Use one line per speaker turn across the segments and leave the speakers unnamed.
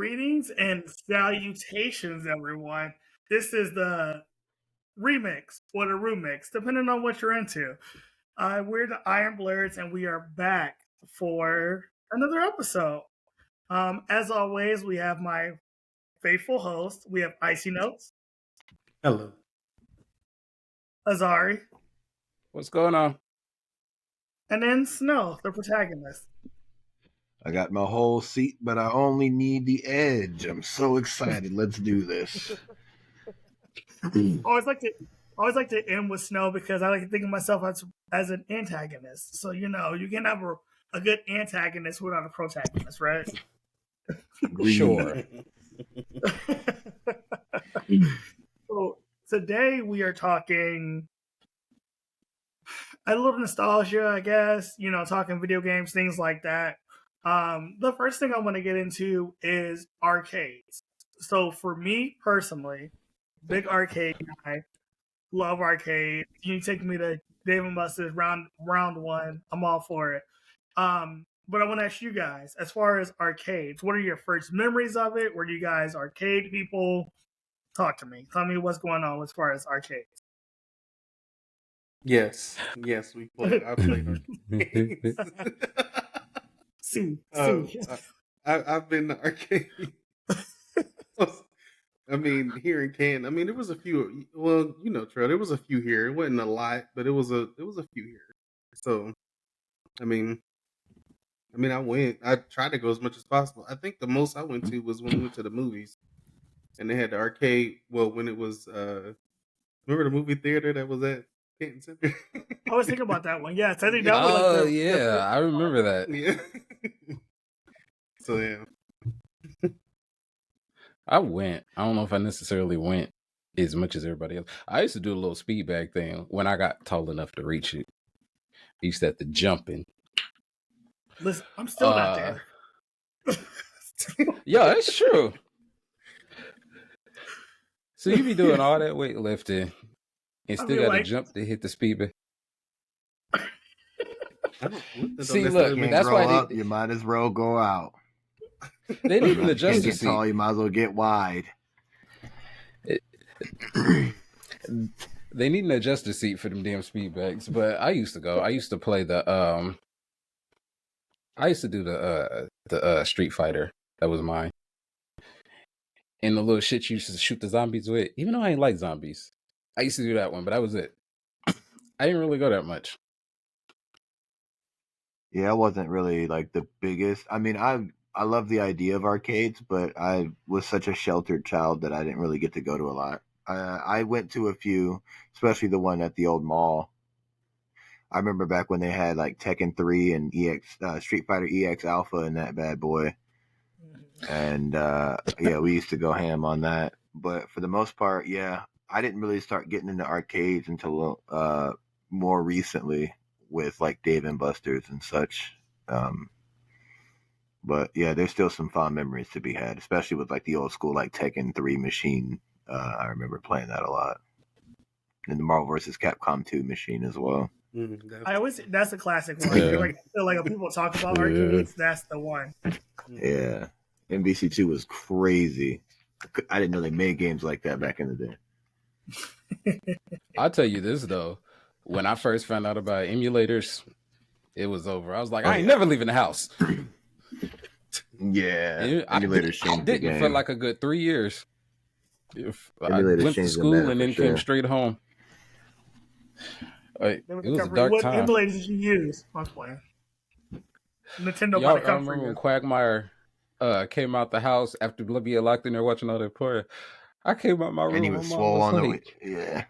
Greetings and salutations, everyone. This is the remix or the remix, depending on what you're into. We're the Iron Blurs, and we are back for another episode. As always, we have my faithful host. We have Icy Notes,
Hello.
Azari,
What's going on?
and then Snow, the protagonist.
I got my whole seat, but I only need the edge. I'm so excited. Let's do this.
I always like to end with Snow because I like to think of myself as an antagonist. So you can have a good antagonist without a protagonist, right?
Sure.
So today we are talking a little nostalgia, I guess. Talking video games, things like that. The first thing I want to get into is arcades. So for me personally, big arcade guy, love arcade. You take me to Dave & Buster's round one, I'm all for it. But I want to ask you guys, as far as arcades, what are your first memories of it? Were you guys arcade people? Talk to me. Tell me what's going on as far as arcades.
Yes, we played. I played arcades.
See.
I've been to arcade. I mean, here in Canton. I mean, there was a few. Well, Trey, there was a few here. It wasn't a lot, but it was a few here. So, I mean, I went. I tried to go as much as possible. I think the most I went to was when we went to the movies, and they had the arcade. Well, when it was, remember the movie theater that was at Canton Center?
I was thinking about that one. Yes, I think that was.
I remember that.
Yeah. So yeah.
I went. I don't know if I necessarily went as much as everybody else. I used to do a little speed bag thing when I got tall enough to reach it. I used to have to jump in.
Listen, I'm still not there.
Yeah, that's true. So you be doing all that weightlifting and still got to jump to hit the speed bag. See, look, that's why
you might as well go out.
They need an adjust
seat. Tall, you might as well get wide.
They need an adjuster seat for them damn speed bags. But I used to go. I used to play the. I used to do the Street Fighter. That was mine. And the little shit you used to shoot the zombies with. Even though I ain't like zombies, I used to do that one. But that was it. I didn't really go that much.
Yeah, I wasn't really like the biggest. I mean, I love the idea of arcades, but I was such a sheltered child that I didn't really get to go to a lot. I went to a few, especially the one at the old mall. I remember back when they had like Tekken 3 and Street Fighter EX Alpha and that bad boy. And yeah, we used to go ham on that. But for the most part, yeah, I didn't really start getting into arcades until more recently with like Dave & Buster's and such. But yeah, there's still some fond memories to be had, especially with like the old school like Tekken 3 machine. I remember playing that a lot. And the Marvel vs. Capcom 2 machine as well.
That's a classic one. Yeah. Like if people talk about arcades, that's the one.
Yeah. MVC2 was crazy. I didn't know they made games like that back in the
day. I'll tell you this though. When I first found out about emulators, it was over. I was like, I ain't never leaving the house.
Yeah, emulators changed the game.
For like a good 3 years. I went to school and then came straight home. It was a dark time.
What emulators did you use? I'm playing. Nintendo.
Y'all remember when Quagmire came out the house after Olivia locked in there watching all that porn? I came out my room
and he was swole on the way. Yeah.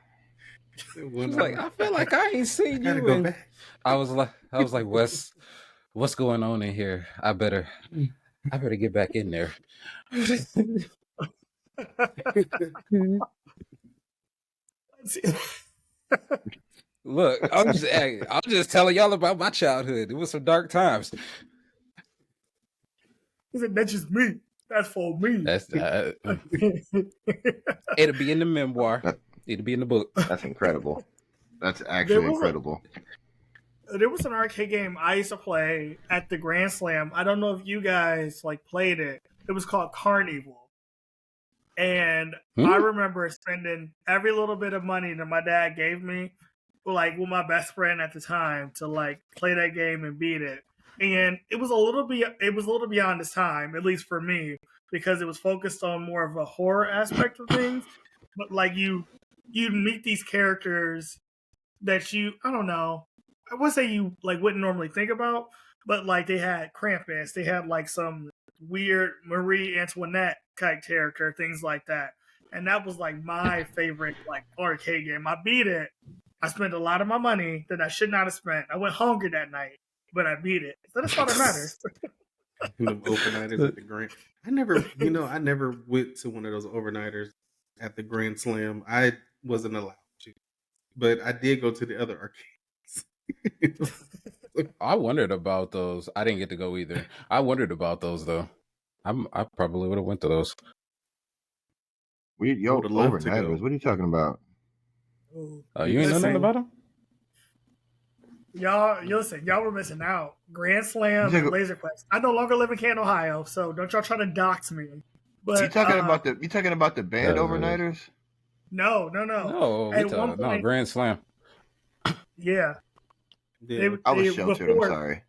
She was like, I feel like I ain't seen you.
Go back.
I was like, what's going on in here? I better get back in there. Look, I'm just telling y'all about my childhood. It was some dark times.
He said, "That's just me. That's for me."
That's it'll be in the memoir. It'll be in the book.
That's incredible. That's actually incredible.
There was an arcade game I used to play at the Grand Slam. I don't know if you guys like played it, It was called Carnival. And
Hmm?
I remember spending every little bit of money that my dad gave me, like with my best friend at the time, to like play that game and beat it. And it was a little beyond its time, at least for me, because it was focused on more of a horror aspect of things. But like you'd meet these characters that I don't know, I would say you like wouldn't normally think about, but like they had Krampus, they had like some weird Marie Antoinette type character, things like that. And that was like my favorite like arcade game. I beat it. I spent a lot of my money that I should not have spent. I went hungry that night, but I beat it. So that's all that matters.
The overnighters at the Grand. I never went to one of those overnighters at the Grand Slam. I wasn't allowed to, but I did go to the other arcades.
I wondered about those. I didn't get to go either. I wondered about those though. I probably would have went to those.
Yo,
would've loved to go.
overnighters. What are you talking about?
Ooh.
You ain't know
Listen,
nothing about them?
Y'all were missing out. Grand Slam
You
and
talk-
Laser Quest. I no longer live in Canton, Ohio, so don't y'all try to dox me. But
you talking about the band
Yeah,
overnighters?
no.
No,
At one
no
point-
Grand Slam.
Yeah.
Yeah.
I was sheltered. I'm sorry.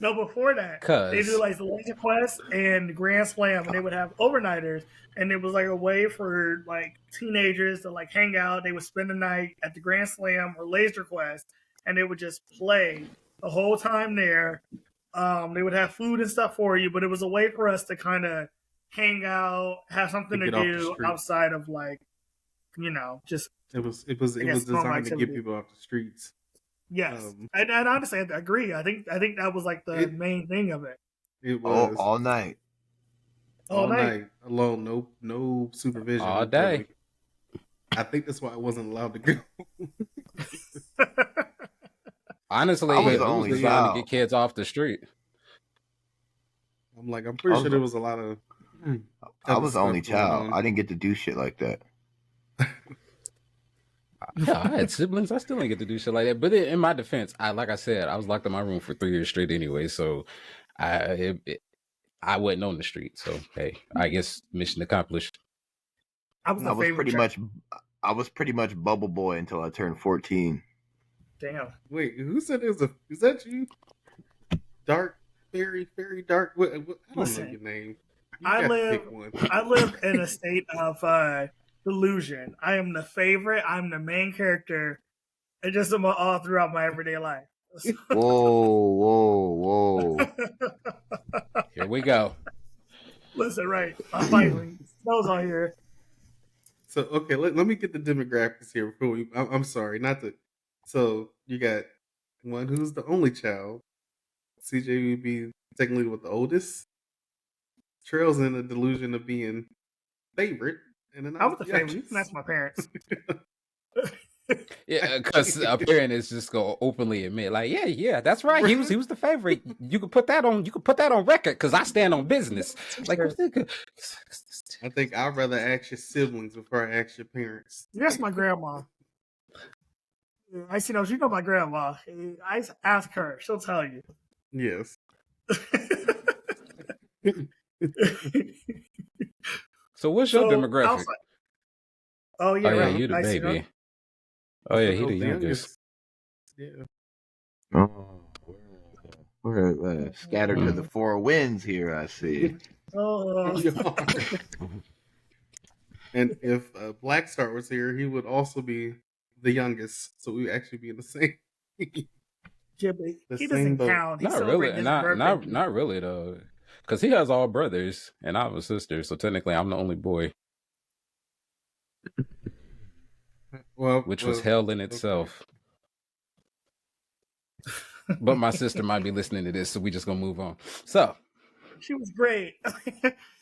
No, before that, they do like the Laser Quest and the Grand Slam, and they would have overnighters, and it was like a way for like teenagers to like hang out. They would spend the night at the Grand Slam or Laser Quest, and they would just play the whole time there. They would have food and stuff for you, but it was a way for us to kind of hang out, have something to
get off the
do
street.
outside of like, just
It was
I guess normal
designed to get
activity.
people off the streets.
yes. And honestly, I agree. I think that was like the main thing of it.
It was
All night.
All night.
alone, no supervision.
All day.
I think that's why I wasn't allowed to go.
Honestly,
I was
it
the
was
only
designed
child.
to get kids off the street.
I'm pretty sure there was a lot of.
I was the only
stuff going
child.
on.
I didn't get to do shit like that.
Yeah, I had siblings. I still didn't get to do shit like that. But in my defense, like I said, I was locked in my room for 3 years straight anyway. So I wasn't on the street. So hey, I guess mission accomplished.
I was the
I was
favorite
pretty much Bubble Boy until I turned 14.
Damn.
Wait, who said it was is that you? Dark Fairy Dark. What I don't
Listen,
know your name. You
I
gotta
live-
pick one.
I live in a state of delusion. I am the favorite. I'm the main character. And just all throughout my everyday life.
Whoa.
Here we go.
Listen, right. I'm finally. Snows on here.
So okay, let me get the demographics here before we. I'm sorry, not to. So you got one who's the only child. CJ would be technically with the oldest. Trail's in the delusion of being favorite, and then
I was the favorite. You
youngest.
can ask my parents.
Yeah, because a parent is just gonna openly admit, like, yeah, that's right. He was the favorite. You could put that on record because I stand on business. Like,
I think I'd rather ask your siblings before I ask your parents.
You ask my grandma. You know my grandma. I ask her. She'll tell you.
Yes.
So what's your demographic?
outside- Oh yeah, right.
you the
I see
baby.
that.
Oh yeah,
I
he
was
the youngest.
Yeah.
Oh, we're scattered to the four winds here, I see.
Oh.
And if Black Star was here, he would also be the youngest, so we would actually be in the same.
Yeah, but
The
he
same
doesn't
boat.
count. He
Not really,
celebrated his birthday.
not really though, because he has all brothers and I have a sister. So technically, I'm the only boy, which was hell in itself. But my sister might be listening to this, so we just gonna move on. So
She was great.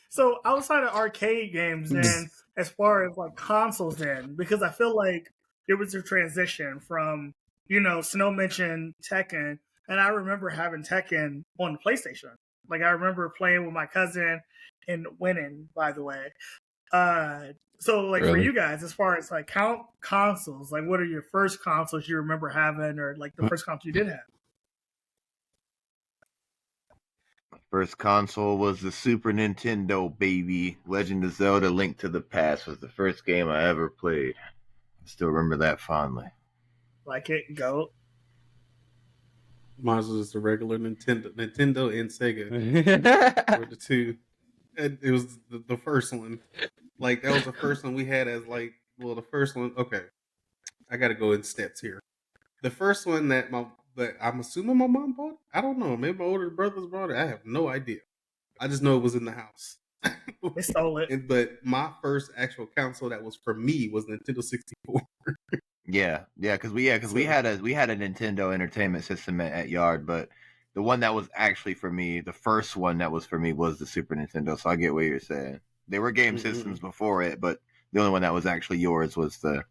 So outside of arcade games, then as far as like consoles, then because I feel like there was a transition from Snow mentioned Tekken, and I remember having Tekken on the PlayStation. Like I remember playing with my cousin and winning. By the way, so like for
Really?
you guys, as far as like consoles, like what are your first consoles you remember having, or like the first console you did have?
First console was the Super Nintendo, baby. Legend of Zelda: Link to the Past was the first game I ever played. I still remember that fondly.
Like it, go.
Mine was just a regular Nintendo and Sega were the two. And it was the first one. Like that was the first one we had as like, well, the first one. Okay, I got to go in steps here. The first one that I'm assuming my mom bought. I don't know. Maybe my older brothers brought it. I have no idea. I just know it was in the house.
They stole it.
But my first actual console that was for me was Nintendo 64.
Yeah, because we had a Nintendo Entertainment System at Yard, but the one that was actually for me, the first one that was for me was the Super Nintendo. So I get what you're saying. There were game systems before it, but the only one that was actually yours was the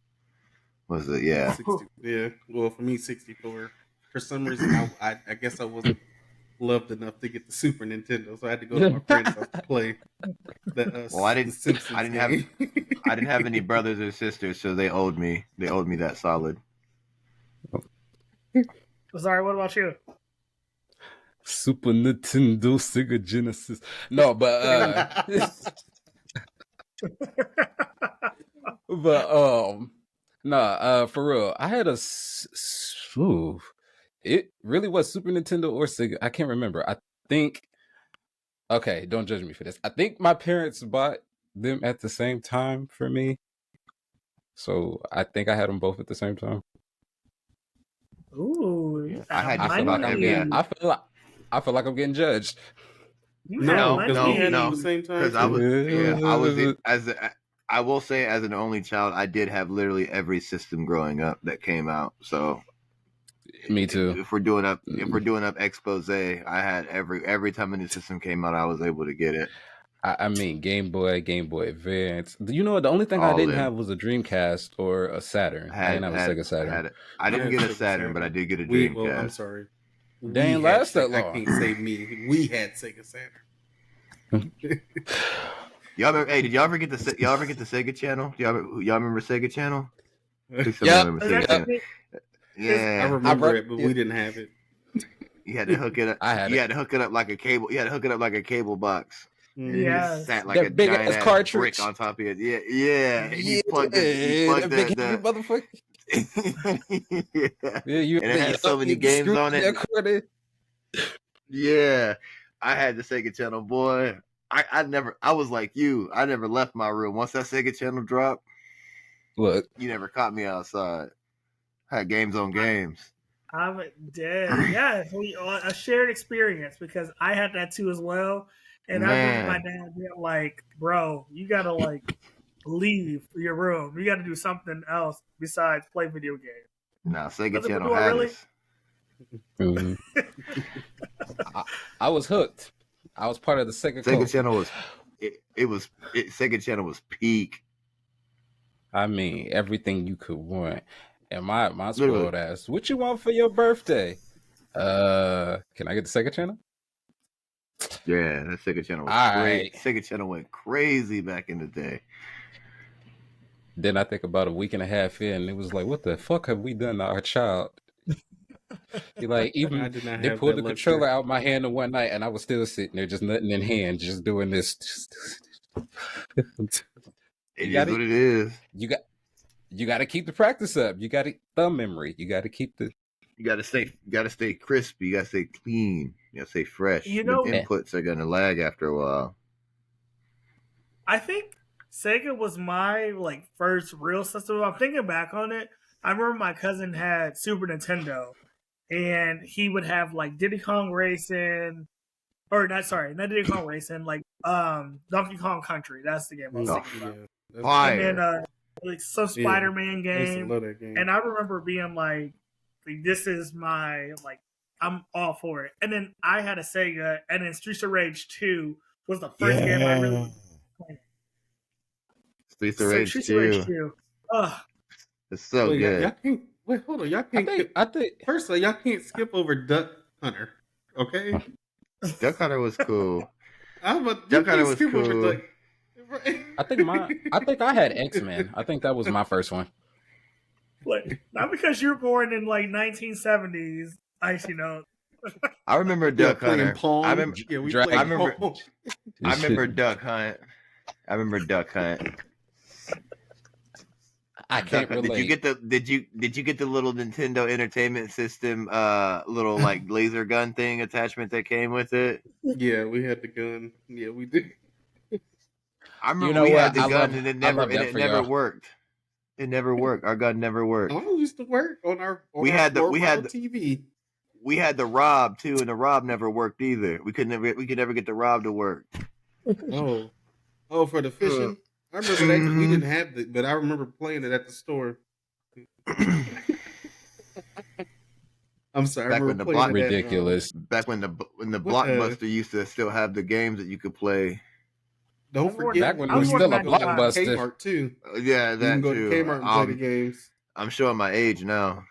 60, yeah. Well, for me, 64. For some reason, I guess I wasn't loved enough to get the Super Nintendo, so I had to go to my friend's house to play.
I didn't have any brothers or sisters, so they owed me that solid.
Sorry, what about you?
Super Nintendo, Sega Genesis. No, but for real, I had it really was Super Nintendo or Sega. I can't remember. I think. Okay, don't judge me for this. I think my parents bought them at the same time for me, so I think I had them both at the same time.
Ooh,
I
feel like I'm getting judged.
No, because we had them at the same time.
Because I will say, as an only child, I did have literally every system growing up that came out. So,
me too.
If we're doing up expose, I had every time a new system came out, I was able to get it.
I mean, Game Boy Advance. You know what? The only thing I didn't have was a Dreamcast or a Saturn. I didn't have a Sega Saturn.
I didn't get a Saturn, but I did get a Dreamcast.
Well, I'm sorry.
They ain't last that long.
I can't say me. We had Sega Saturn.
Y'all remember, did y'all ever get the Sega Channel? Y'all remember Sega Channel? Yeah,
I remember it, but we didn't have it.
You had to hook it up. You had to hook it up like a cable. You had to hook it up like a cable box.
Yeah,
sat like a big giant ass brick on top of it. Yeah.
You plugged the big heavy motherfucker.
Yeah, and it had so many games on it. Yeah, I had the Sega Channel, boy. I was like you. I never left my room. Once that Sega Channel dropped,
look,
you never caught me outside. I had games on games.
I'm dead. Yeah, a shared experience because I had that too as well. And I remember my dad being like, "Bro, you gotta like leave your room. You gotta do something else besides play video games."
Nah, Sega Channel had us.
Mm-hmm. I was hooked. I was part of the Sega
Channel was Sega Channel was peak.
I mean, everything you could want. And my spoiled ass, what you want for your birthday? Can I get the Sega Channel?
Yeah, that Sega Channel was great. Sega Channel went crazy back in the day.
Then I think about a week and a half in, it was like, what the fuck have we done to our child? Like, even they pulled the controller out my hand in one night, and I was still sitting there, just nothing in hand, just doing this.
It is what it is.
You got to keep the practice up. You got to thumb memory. You got to keep the.
You got to stay crispy. You got to stay clean. You got to stay fresh. The inputs are gonna lag after a while.
I think Sega was my first real system. I'm thinking back on it. I remember my cousin had Super Nintendo, and he would have Diddy Kong Racing, or not Diddy Kong Racing, Donkey Kong Country. That's the game I was thinking about.
Fire.
And then some Spider-Man game. And I remember being like, this is my I'm all for it. And then I had a Sega, and then Streets of Rage 2 was the first game I really played.
Streets of Rage 2.
Ugh.
It's so good.
Y'all can't, hold on. Y'all can't. I think personally, y'all can't skip over Duck Hunter. Okay.
Duck Hunter was cool.
Duck Hunter was cool.
I think I had X-Men. I think that was my first one.
Not because you were born in 1970s, Icy Note.
I remember
Yeah,
Duck
playing
Hunter.
Pong.
I remember.
Yeah, we
Dragon.
played
I remember.
Pong.
I
This
remember
shit-
Duck Hunt. I remember Duck Hunt.
I can't
Duck Hunt. Did you
relate.
get the Did you get the little Nintendo Entertainment System little like laser gun thing attachment that came with it?
Yeah, we had the gun. Yeah, we did.
I remember
You know
we had
what?
the
I
gun
love
and
I love that
it
for
never
y'all.
worked. It never worked. Our gun never worked.
Mine used to work on our
We had the-
floor
we had
model
the-
TV.
We had the Rob too, and the Rob never worked either. We could never get the Rob to work.
Oh, for the fishing. I remember that 'cause we
Mhm.
didn't have it, but I remember playing it at the store. I'm sorry,
Back
I
when
remember
the
playing it at,
Ridiculous.
Back when the
What,
Blockbuster used to still have the games that you could play.
Don't
Back
forget
when
it
we
was
used
still
to
a
go to
Blockbuster.
Kmart too.
Yeah,
You can
that
go
too.
to Kmart and play the games.
I'm showing my age now.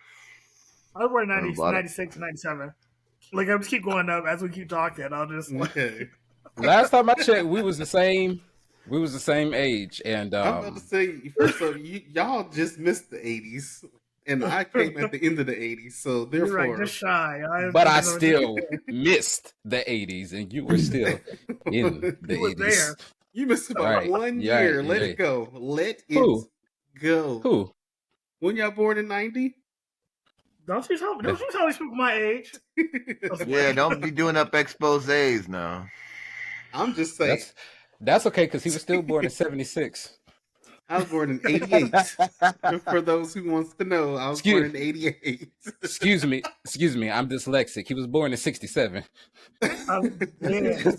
I was born in
A
90,
lot of-
96, 97. Like, I just keep going up as we keep talking. I'll just like,
Okay.
Last time I checked, we was the same. We was the same age, and
I'm about to say first off, y'all just missed the 80s, and I came at the end of the 80s, so
you're
therefore,
right, just shy.
but I still missed the 80s, and you were still in the
You were
80s.
there.
You missed about
Right.
1
Yeah,
year. Let
yeah.
it go. Let it
Who?
go.
Who?
When y'all born in 90?
Don't you tell me people my age.
Yeah, don't be doing up exposés now.
I'm just saying.
That's okay because he was still born in '76.
I was born in 88. For those who wants to know, I was born in 88.
Excuse me. I'm dyslexic. He was born in '67.
Yeah.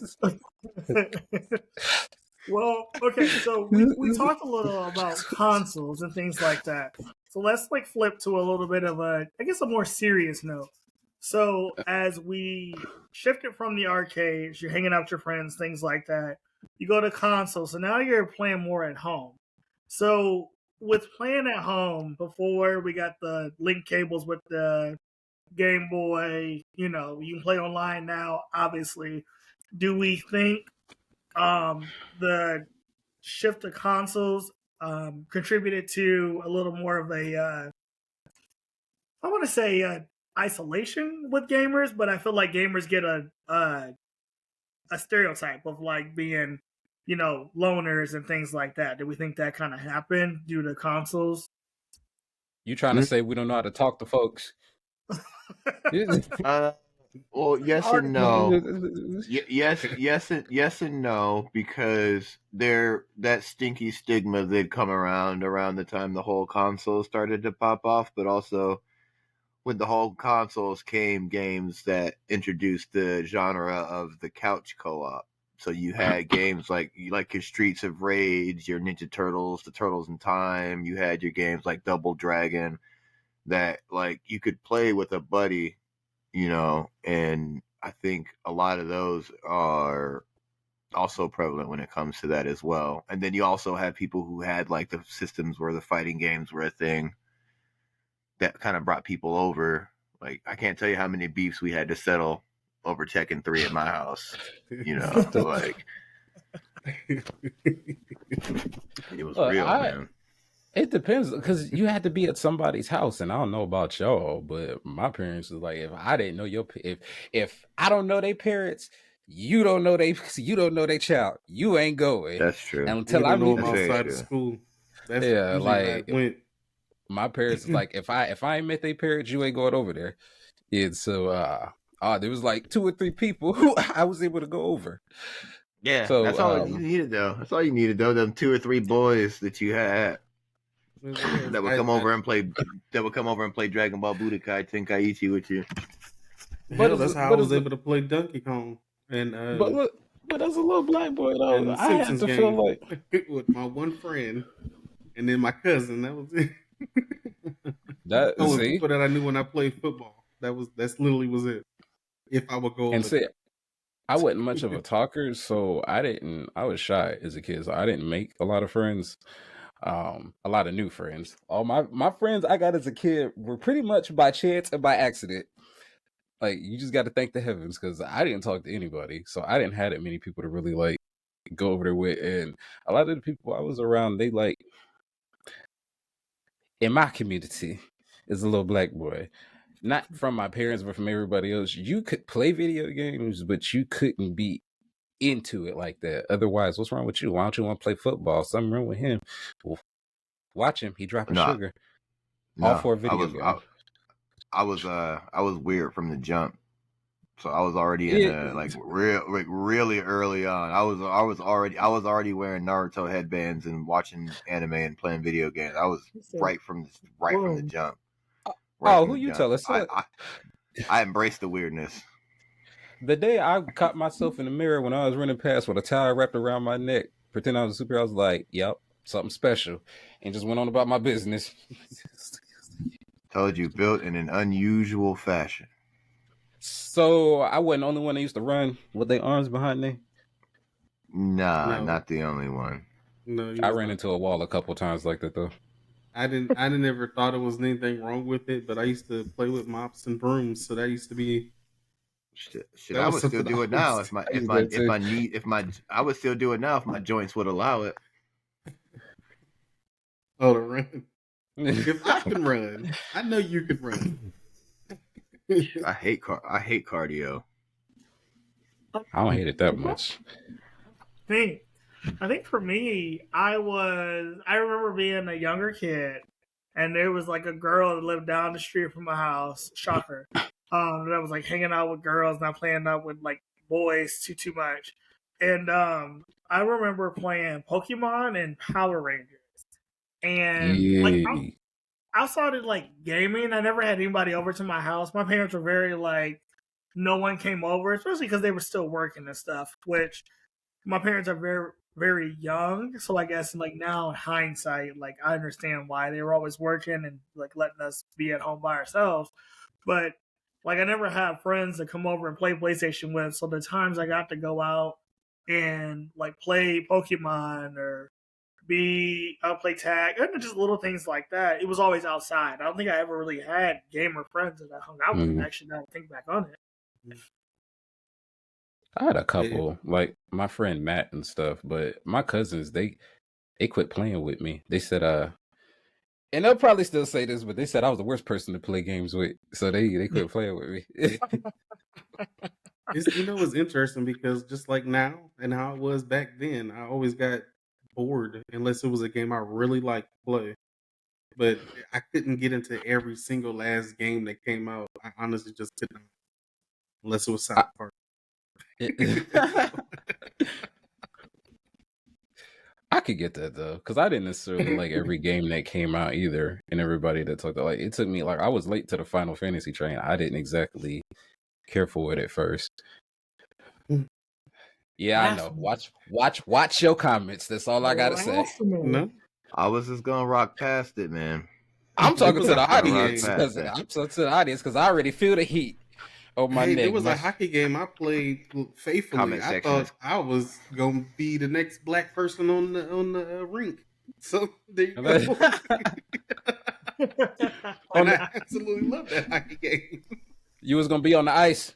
Well, okay, so we talked a little about consoles and things like that. So let's like flip to a little bit of a more serious note. So as we shifted from the arcades, you're hanging out with your friends, things like that. You go to consoles, so now you're playing more at home. So with playing at home, before we got the link cables with the Game Boy, you can play online now, obviously. Do we think the shift to consoles contributed to a little more of a, I want to say, isolation with gamers, but I feel like gamers get a stereotype of like being, loners and things like that. Do we think that kind of happened due to consoles?
You trying to say we don't know how to talk to folks?
Well, yes and no. Yes and no, because that stinky stigma did come around the time the whole console started to pop off, but also with the whole consoles came games that introduced the genre of the couch co-op. So you had games like your Streets of Rage, your Ninja Turtles, the Turtles in Time. You had your games like Double Dragon that like you could play with a buddy, and I think a lot of those are also prevalent when it comes to that as well. And then you also had people who had like the systems where the fighting games were a thing that kind of brought people over. Like I can't tell you how many beefs we had to settle over Tekken 3 at my house. Like it was real, man.
It depends because you had to be at somebody's house, and I don't know about y'all, but my parents was like, if I didn't know if I don't know their parents, you don't know their child, you ain't going.
That's true.
And until I
know
meet
them outside of school. That's
yeah,
usually how
like
it went.
My parents is like, if I ain't met their parents, you ain't going over there. And so there was like 2 or 3 people who I was able to go over.
Yeah,
so
that's all you needed though. That's all you needed though. Them 2 or 3 boys that you had. That would come over and play Dragon Ball Budokai Tenkaichi with you.
Hell, that's how I was able to play Donkey Kong. And
but as a little black boy though, I had to feel like
with my one friend and then my cousin. That was it.
That
only people that I knew when I played football. That's literally was it. If I would go
and see, I wasn't much of a talker, so I was shy as a kid, so I didn't make a lot of friends. A lot of new friends. All my friends I got as a kid were pretty much by chance and by accident. Like you just got to thank the heavens because I didn't talk to anybody, so I didn't have that many people to really like go over there with. And a lot of the people I was around, they like in my community is a little black boy. not from my parents, but from everybody else. You could play video games, but you couldn't be into it like that. Otherwise, what's wrong with you? Why don't you want to play football? Something wrong with him. Well, watch him. He dropping
No,
sugar. All
no.
for a video game.
I was weird from the jump. So I was already in
Yeah.
really early on. I was already wearing Naruto headbands and watching anime and playing video games. I was right from the jump.
Who you tell us?
I embraced the weirdness.
The day I caught myself in the mirror when I was running past with a towel wrapped around my neck, pretend I was a superhero, I was like, "Yep, something special," and just went on about my business.
Told you, built in an unusual fashion.
So I wasn't the only one that used to run with their arms behind me.
Nah,
No.
not the only one.
No,
I ran into a wall a couple times like that though.
I didn't ever thought there was anything wrong with it, but I used to play with mops and brooms, so that used to be.
Shit,
That
I
was
would still
something
do
I
it now
was-
I would still do it now if my joints would allow it.
Oh, to run. If I can run, I know you could run.
I hate cardio.
I don't hate it that much.
I think for me, I remember being a younger kid, and there was like a girl that lived down the street from my house. Shocker. That was like hanging out with girls, not playing out with like boys too much. And I remember playing Pokemon and Power Rangers. And like outside of like gaming, I never had anybody over to my house. My parents were very like, no one came over, especially because they were still working and stuff. Which my parents are very, very young, so I guess like now in hindsight, like I understand why they were always working and like letting us be at home by ourselves. But like I never had friends to come over and play PlayStation with, so the times I got to go out and like play Pokemon or play tag, and just little things like that. It was always outside. I don't think I ever really had gamer friends that I hung out with. Actually, now I think back on it.
I had a couple, like my friend Matt and stuff, but my cousins, they quit playing with me. They said, and they'll probably still say this, but they said I was the worst person to play games with, so they quit playing with me.
It's interesting because just like now and how it was back then, I always got bored unless it was a game I really liked to play. But I couldn't get into every single last game that came out. I honestly just couldn't, unless it was South Park.
I could get that though, because I didn't necessarily like every game that came out either, and everybody that talked like it took me like I was late to the Final Fantasy train. I didn't exactly care for it at first. Yeah, I know. Watch your comments. That's all I gotta say.
No,
I was just gonna rock past it, man.
I'm talking to the
hockey
audience
game.
because I already feel the heat on my neck.
There was a hockey game I played faithfully.
Comment
I
section
thought I was gonna be the next black person on the rink. So there you go. And I absolutely love that hockey game.
You was gonna be on the ice.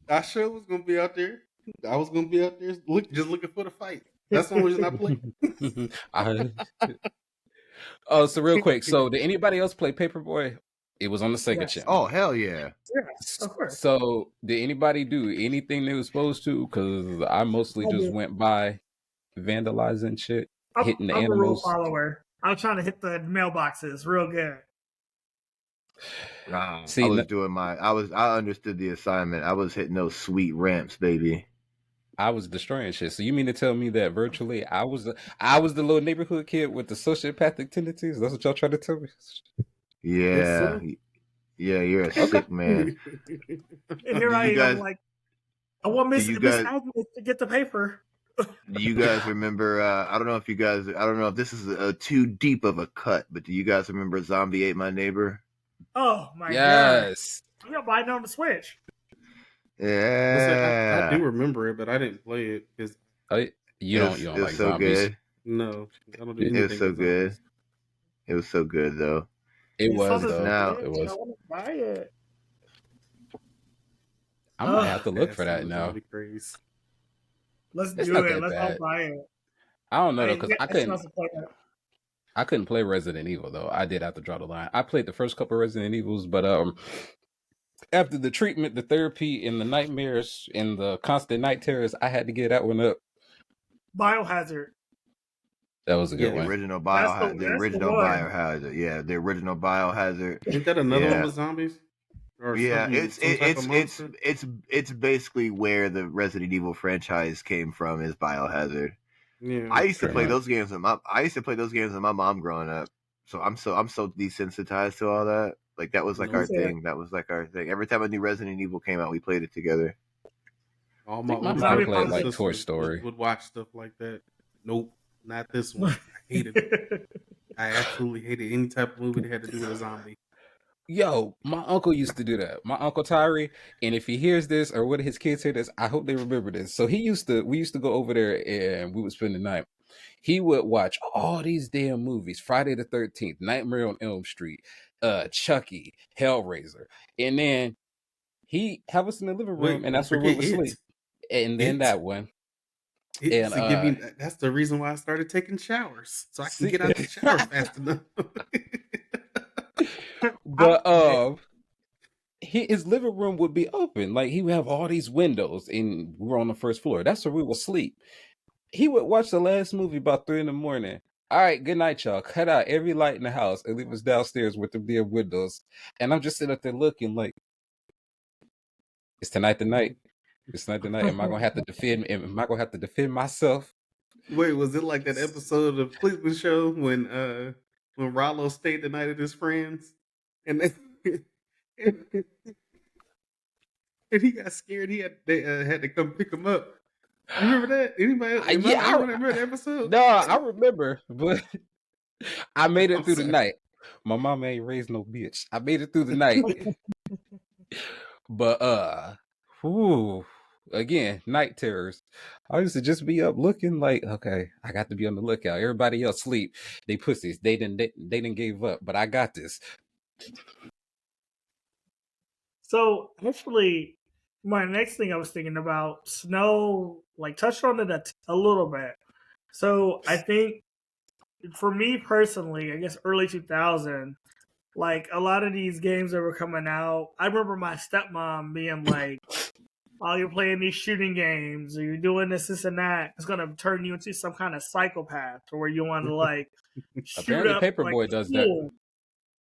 I sure was gonna be out there. I was gonna be out there just looking for the fight. That's the only reason I played.
Oh, so real quick. So did anybody else play Paperboy? It was on the Sega channel.
Oh, hell yeah.
Yeah, of course.
So did anybody do anything they were supposed to? Because I mostly just went by vandalizing shit, hitting the
I'm
animals.
a rule follower. I was trying to hit the mailboxes real good.
See,
I understood the assignment. I was hitting those sweet ramps, baby.
I was destroying shit. So you mean to tell me that virtually I was the little neighborhood kid with the sociopathic tendencies? That's what y'all trying to tell me?
Yeah. Yeah, you're a sick man.
And here I am, like, I want Miss Agnes to get the paper.
Do you guys remember? I don't know if this is too deep of a cut, but do you guys remember Zombie Ate My Neighbor?
Oh my god!
Yes.
I'm gonna buy it on the Switch.
Yeah,
I do remember it, but I didn't play it because
you don't like
so
zombies.
Good.
No, I don't do anything.
It was so good. It was so good though.
It was though.
Now
it was.
I want to buy it.
I'm gonna have to look for that now.
Let's
It's
do
not
it.
that
Let's all
bad.
buy it.
I don't know though, because
Yeah,
I couldn't play Resident Evil though. I did have to draw the line. I played the first couple of Resident Evils, but after the treatment, the therapy, and the nightmares, and the constant night terrors, I had to get that one up.
Biohazard.
That was a good
Yeah.
The
one.
original
That's
biohazard. The
the
original
one.
biohazard. Yeah, the original biohazard.
Ain't that another one
Yeah.
with zombies? Or
Yeah,
some type of monster?
it's basically where the Resident Evil franchise came from is Biohazard.
Yeah.
I used to
Pretty
play
much.
those games with my mom growing up. So I'm so desensitized to all that. Like that was like our
That's it.
thing. That was like our thing. Every time a new Resident Evil came out, we played it together.
All
I
my
think my
older
mom
Zombie
played
brothers and
like Toy
sisters
Story.
would watch stuff like that. Nope, not this one. I hated it. I absolutely hated any type of movie that had to do with a zombie.
Yo, my uncle used to do that. My uncle Tyree, and if he hears this or one of his kids hear this, I hope they remember this. So we used to go over there and we would spend the night. He would watch all these damn movies: Friday the 13th, Nightmare on Elm Street, Chucky, Hellraiser, and then he have us in the living room,
Wait,
and
don't
that's where we
forget
would sleep.
it.
And then
It.
that one,
It
and
used to give me. That's the reason why I started taking showers, so I can
see-
get out the shower fast enough.
but his living room would be open. Like he would have all these windows, and we were on the first floor. That's where we would sleep. He would watch the last movie about 3 a.m. All right, good night, y'all. Cut out every light in the house and leave us downstairs with the damn windows. And I'm just sitting up there looking like, it's tonight the night. It's tonight the night. Am I gonna have to defend? Am I gonna have to defend myself?
Wait, was it like that episode of Cleveland Show when Rollo stayed the night at his friends, and and he got scared? They had to come pick him up. You remember that? Anybody?
Yeah,
Remember that episode?
No, I remember, but I made it
I'm
through the
sorry.
night. My mama ain't raised no bitch. I made it through the night. But whew, again, night terrors. I used to just be up looking like, okay, I got to be on the lookout. Everybody else sleep. They pussies. They didn't give up, but I got this.
So actually, my next thing I was thinking about, Snow like touched on it a little bit. So I think for me personally, I guess early 2000, like a lot of these games that were coming out, I remember my stepmom being like, "Oh, you're playing these shooting games, or you're doing this, and that. It's gonna turn you into some kind of psychopath, or where you want to like shoot
Apparently,
up like
Paperboy does that.
school."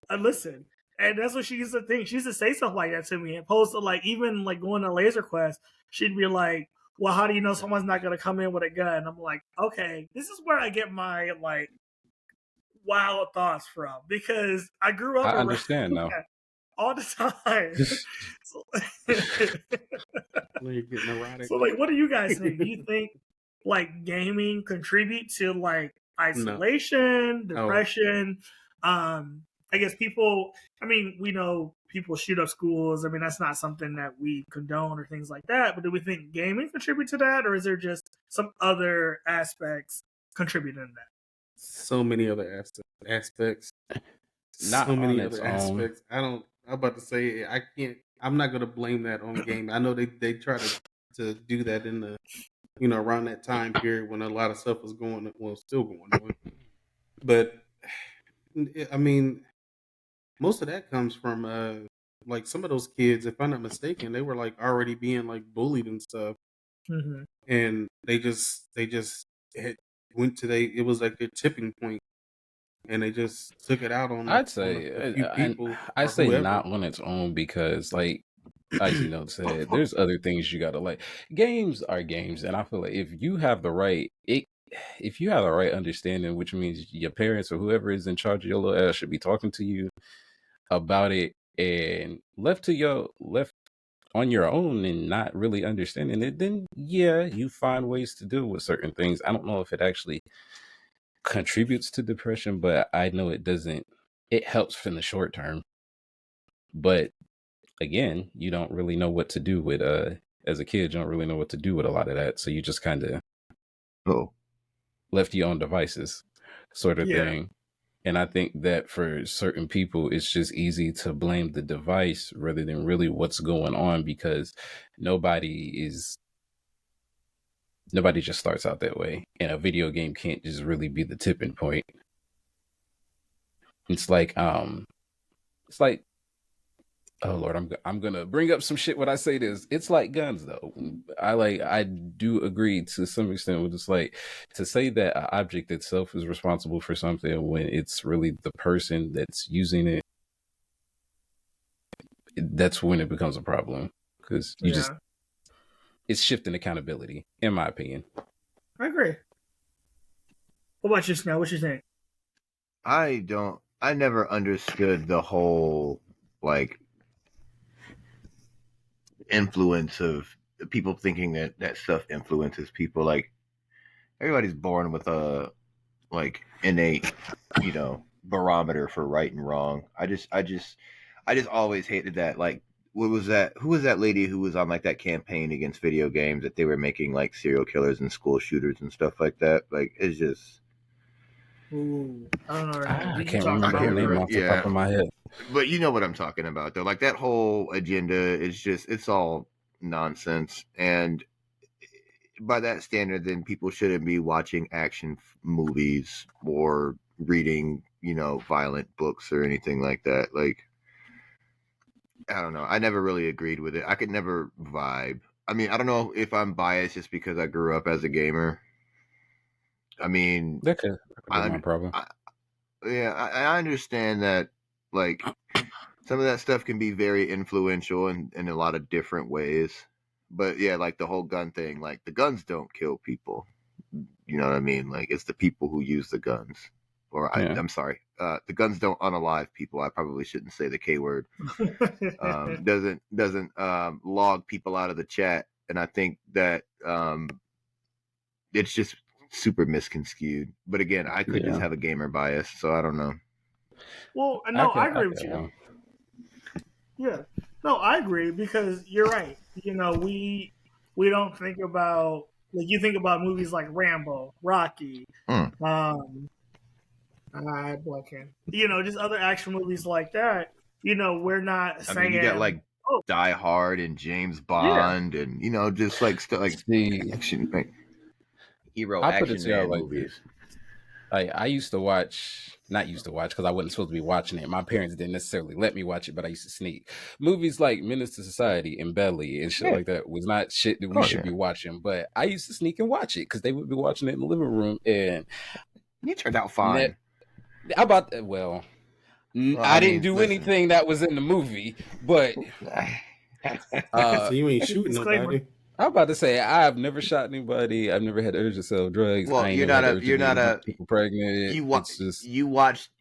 And listen, and that's what she used to think. She used to say stuff like that to me, opposed to like even like going to Laser Quest. She'd be like, "Well, how do you know someone's not gonna come in with a gun?" I'm like, "Okay, this is where I get my like wild thoughts from because I grew up
I
around
understand now.
that all the time." So,
You're getting erotic.
so, like, what do you guys think? Do you think like gaming contribute to like isolation, depression? I guess people. I mean, we know people shoot up schools. I mean, that's not something that we condone or things like that. But do we think gaming contribute to that, or is there just some other aspects contributing to that?
So many other aspects.
Not
So many
on its
other
own.
aspects. I'm about to say I can't. I'm not gonna blame that on game. I know they try to do that in the around that time period when a lot of stuff was still going on. But I mean, most of that comes from like some of those kids, if I'm not mistaken, they were like already being like bullied and stuff,
Mm-hmm.
and they just went to it was like their tipping point, and they just took it out on
I'd
on
say,
a few people
I
or
say
whoever.
not on its own because, like said, there's other things you gotta like. Games are games, and I feel like if you have the right understanding, which means your parents or whoever is in charge of your little ass should be talking to you about it, and left on your own and not really understanding it, then yeah, you find ways to deal with certain things. I don't know if it actually contributes to depression, but I know it doesn't. It helps in the short term, but again, you don't really know what to do with as a kid. You don't really know what to do with a lot of that, so you just kind of left your own devices, sort of thing. And I think that for certain people, it's just easy to blame the device rather than really what's going on, because nobody just starts out that way, and a video game can't just really be the tipping point. It's like Oh Lord, I'm gonna bring up some shit when I say this. It's like guns, though. I do agree to some extent with it's like to say that an object itself is responsible for something when it's really the person that's using it. That's when it becomes a problem because
Yeah,
it's shifting accountability, in my opinion.
I agree. What about you, Snow? What you think?
I never understood the whole like influence of people thinking that stuff influences people. Like everybody's born with a like innate, barometer for right and wrong. I just always hated that. Like, what was that? Who was that lady who was on like that campaign against video games that they were making like serial killers and school shooters and stuff like that? Like, it's just.
Ooh, I don't know her name.
I
You
can't
talking
remember
I
her
about?
name
never,
off the top
yeah,
of my head.
but you know what I'm talking about though. Like that whole agenda is just it's all nonsense, and by that standard, then people shouldn't be watching action movies or reading, violent books or anything like that. Like, I don't know. I never really agreed with it. I could never vibe. I mean, I don't know if I'm biased just because I grew up as a gamer. I mean,
That could be
I,
my problem.
I yeah, I understand that, like, some of that stuff can be very influential in a lot of different ways. But yeah, like the whole gun thing, like the guns don't kill people. You know what I mean? Like it's the people who use the guns. Or
Yeah,
I'm sorry, the guns don't unalive people. I probably shouldn't say the K word. Doesn't log people out of the chat, and I think that it's just super misconstrued. But again, I could just
yeah.
have a gamer bias, so I don't know.
Well,
I
no,
can
I
I
agree with you.
can
Yeah, no, I agree because you're right. We don't think about like you think about movies like Rambo, Rocky,
Hmm.
I blanking. Just other action movies like that. We're not
I mean, you got
saying,
like
oh
Die Hard and James
yeah,
Bond, and just like stuff like
see.
action, like hero
I put it
action
to y'all
man
like this.
movies.
I used to watch, not used to watch because I wasn't supposed to be watching it. My parents didn't necessarily let me watch it, but I used to sneak. Movies like Menace to Society and Belly and shit
Yeah,
like that was not shit that we
oh
should
yeah.
be watching, but I used to sneak and watch it because they would be watching it in the living room. And
You turned out
net,
fine.
how about that? Well,
Well, I
I didn't
mean,
do
listen.
anything that was in the movie, but
So
uh,
you ain't shooting
disclaimer.
nobody.
I'm about to say I've never shot anybody. I've never had the urge to sell drugs. I
well,
ain't never had the urge to
you're not
get
a
people pregnant.
you wa-
It's just
you watched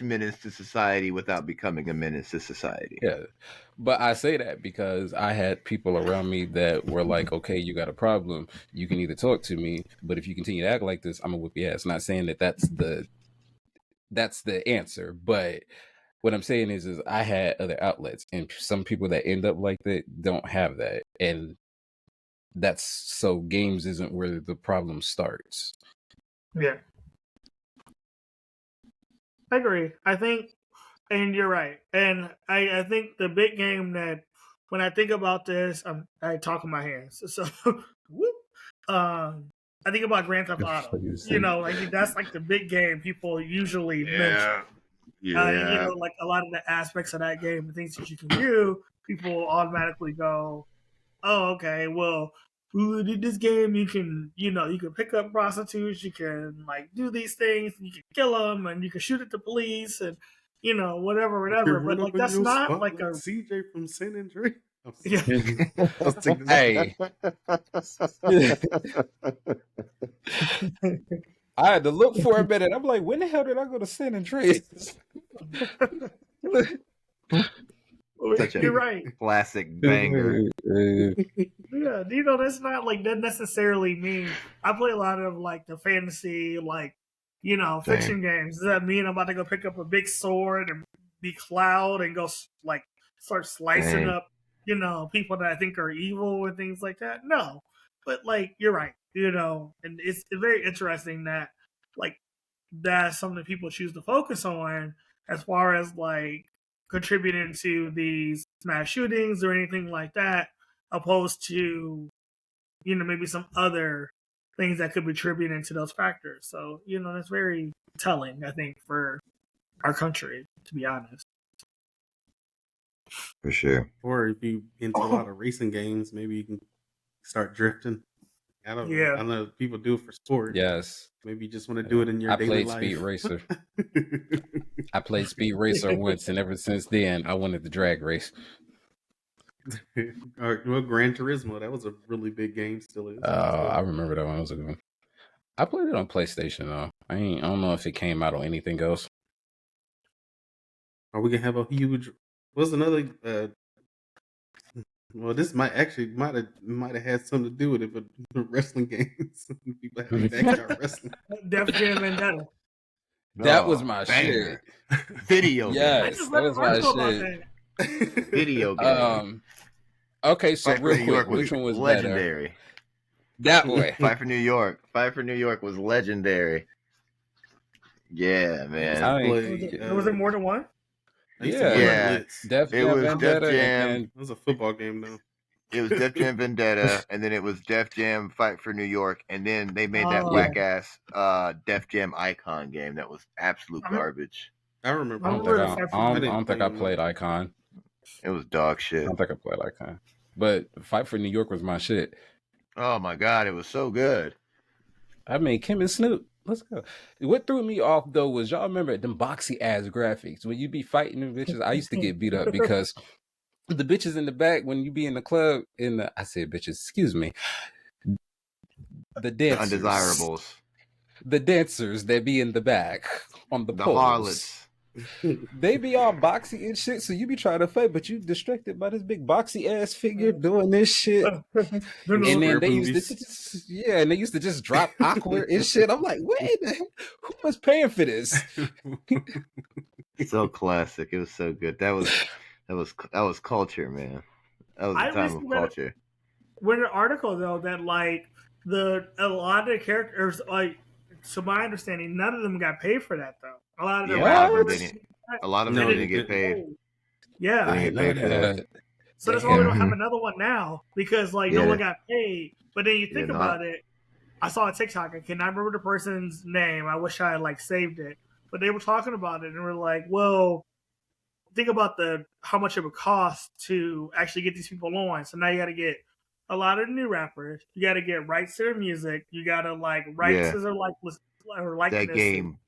Menace to Society without becoming a menace to society.
yeah. But I say that because I had people around me that were like, okay, you got a problem. You can either talk to me, but if you continue to act like this, I'm gonna whip your ass. Not saying that that's the answer, but what I'm saying is I had other outlets, and some people that end up like that don't have that, and that's so games isn't where the problem starts.
Yeah, I agree. I think, and you're right. And I think the big game that when I think about this, I talk with my hands. So, whoop. I think about Grand Theft Auto. Like that's like the big game people usually mention.
Yeah, yeah.
Like a lot of the aspects of that game, the things that you can do, people automatically go, "Oh, okay, well, this game you can, you can pick up prostitutes, you can like do these things, you can kill them, and you can shoot at the police, and whatever,
You can
whatever." But
run
like
up in
that's
your
not
spot
like
like
a
CJ from San Andreas. I'm
yeah.
sorry. I was thinking
Hey, I had to look for a minute. I'm like, when the hell did I go to San Andreas?
Such
You're
a
right.
classic banger.
Yeah, that's not like that necessarily mean. I play a lot of like the fantasy, like
Same.
fiction games. Does that mean I'm about to go pick up a big sword and be Cloud and go like start slicing
Same.
up, people that I think are evil and things like that? No, but like you're right, and it's very interesting that like that's something people choose to focus on as far as like contributing to these mass shootings or anything like that, opposed to maybe some other things that could be contributing to those factors. So that's very telling, I think, for our country, to be honest.
For sure.
Or if you into a lot of racing games, maybe you can start drifting. I don't know.
Yeah.
I know people do it for sport.
Yes.
Maybe you just want to do it in your
I
daily
played
life.
Speed Racer. I played Speed Racer once, and ever since then, I wanted the drag race.
Well, Gran Turismo, that was a really big game. Still is.
I remember that one. It was a good one. I played it on PlayStation though. I don't know if it came out on anything else.
Are we gonna have a huge? What's another? Well, this might have had something to do with it, but wrestling games, people having backyard wrestling.
Def Jam Vendetta.
That was my shit.
Video
Yes,
just
that
read
was
an
my
article about
shit.
that.
Video game.
Okay, so
Fight for
real
New
quick,
York
which one was
legendary.
better? That way.
Fight for New York. Fight for New York was legendary. Yeah, man.
Was it more than one?
Yeah.
Def
It
Jam
was
Vendetta,
Def Jam.
and
It was a football game though.
It was Def Jam Vendetta, and then it was Def Jam Fight for New York, and then they made that
Oh.
whack ass Def Jam Icon game that was absolute garbage.
I remember.
I don't think I played Icon.
It was dog shit.
I don't think I played Icon. But Fight for New York was my shit.
Oh my god, it was so good.
I mean, Kim and Snoop. Let's go. What threw me off though was y'all remember them boxy ass graphics when you be fighting them bitches. I used to get beat up because the bitches in the back when you be in the club I said bitches, excuse me. The dancers,
Undesirables.
The dancers that be in the back on the poles.
Harlots.
They be all boxy and shit, so you be trying to fight, but you distracted by this big boxy ass figure doing this shit. And then they used to just drop awkward and shit. I'm like, wait, who was paying for this?
So classic. It was so good. That was culture, man. That was the time of culture.
Read an article though that like a lot of the characters, like, to my understanding, none of them got paid for that though. A lot of them didn't get paid. Yeah.
They didn't get paid for that.
So that's why we don't have another one now, because like no one got paid. But then you think about it, I saw a TikTok. I cannot remember the person's name. I wish I had like saved it. But they were talking about it and were like, well, think about how much it would cost to actually get these people on. So now you got to get a lot of new rappers. You got to get rights to their music. You got to like rights to their likeness.
That game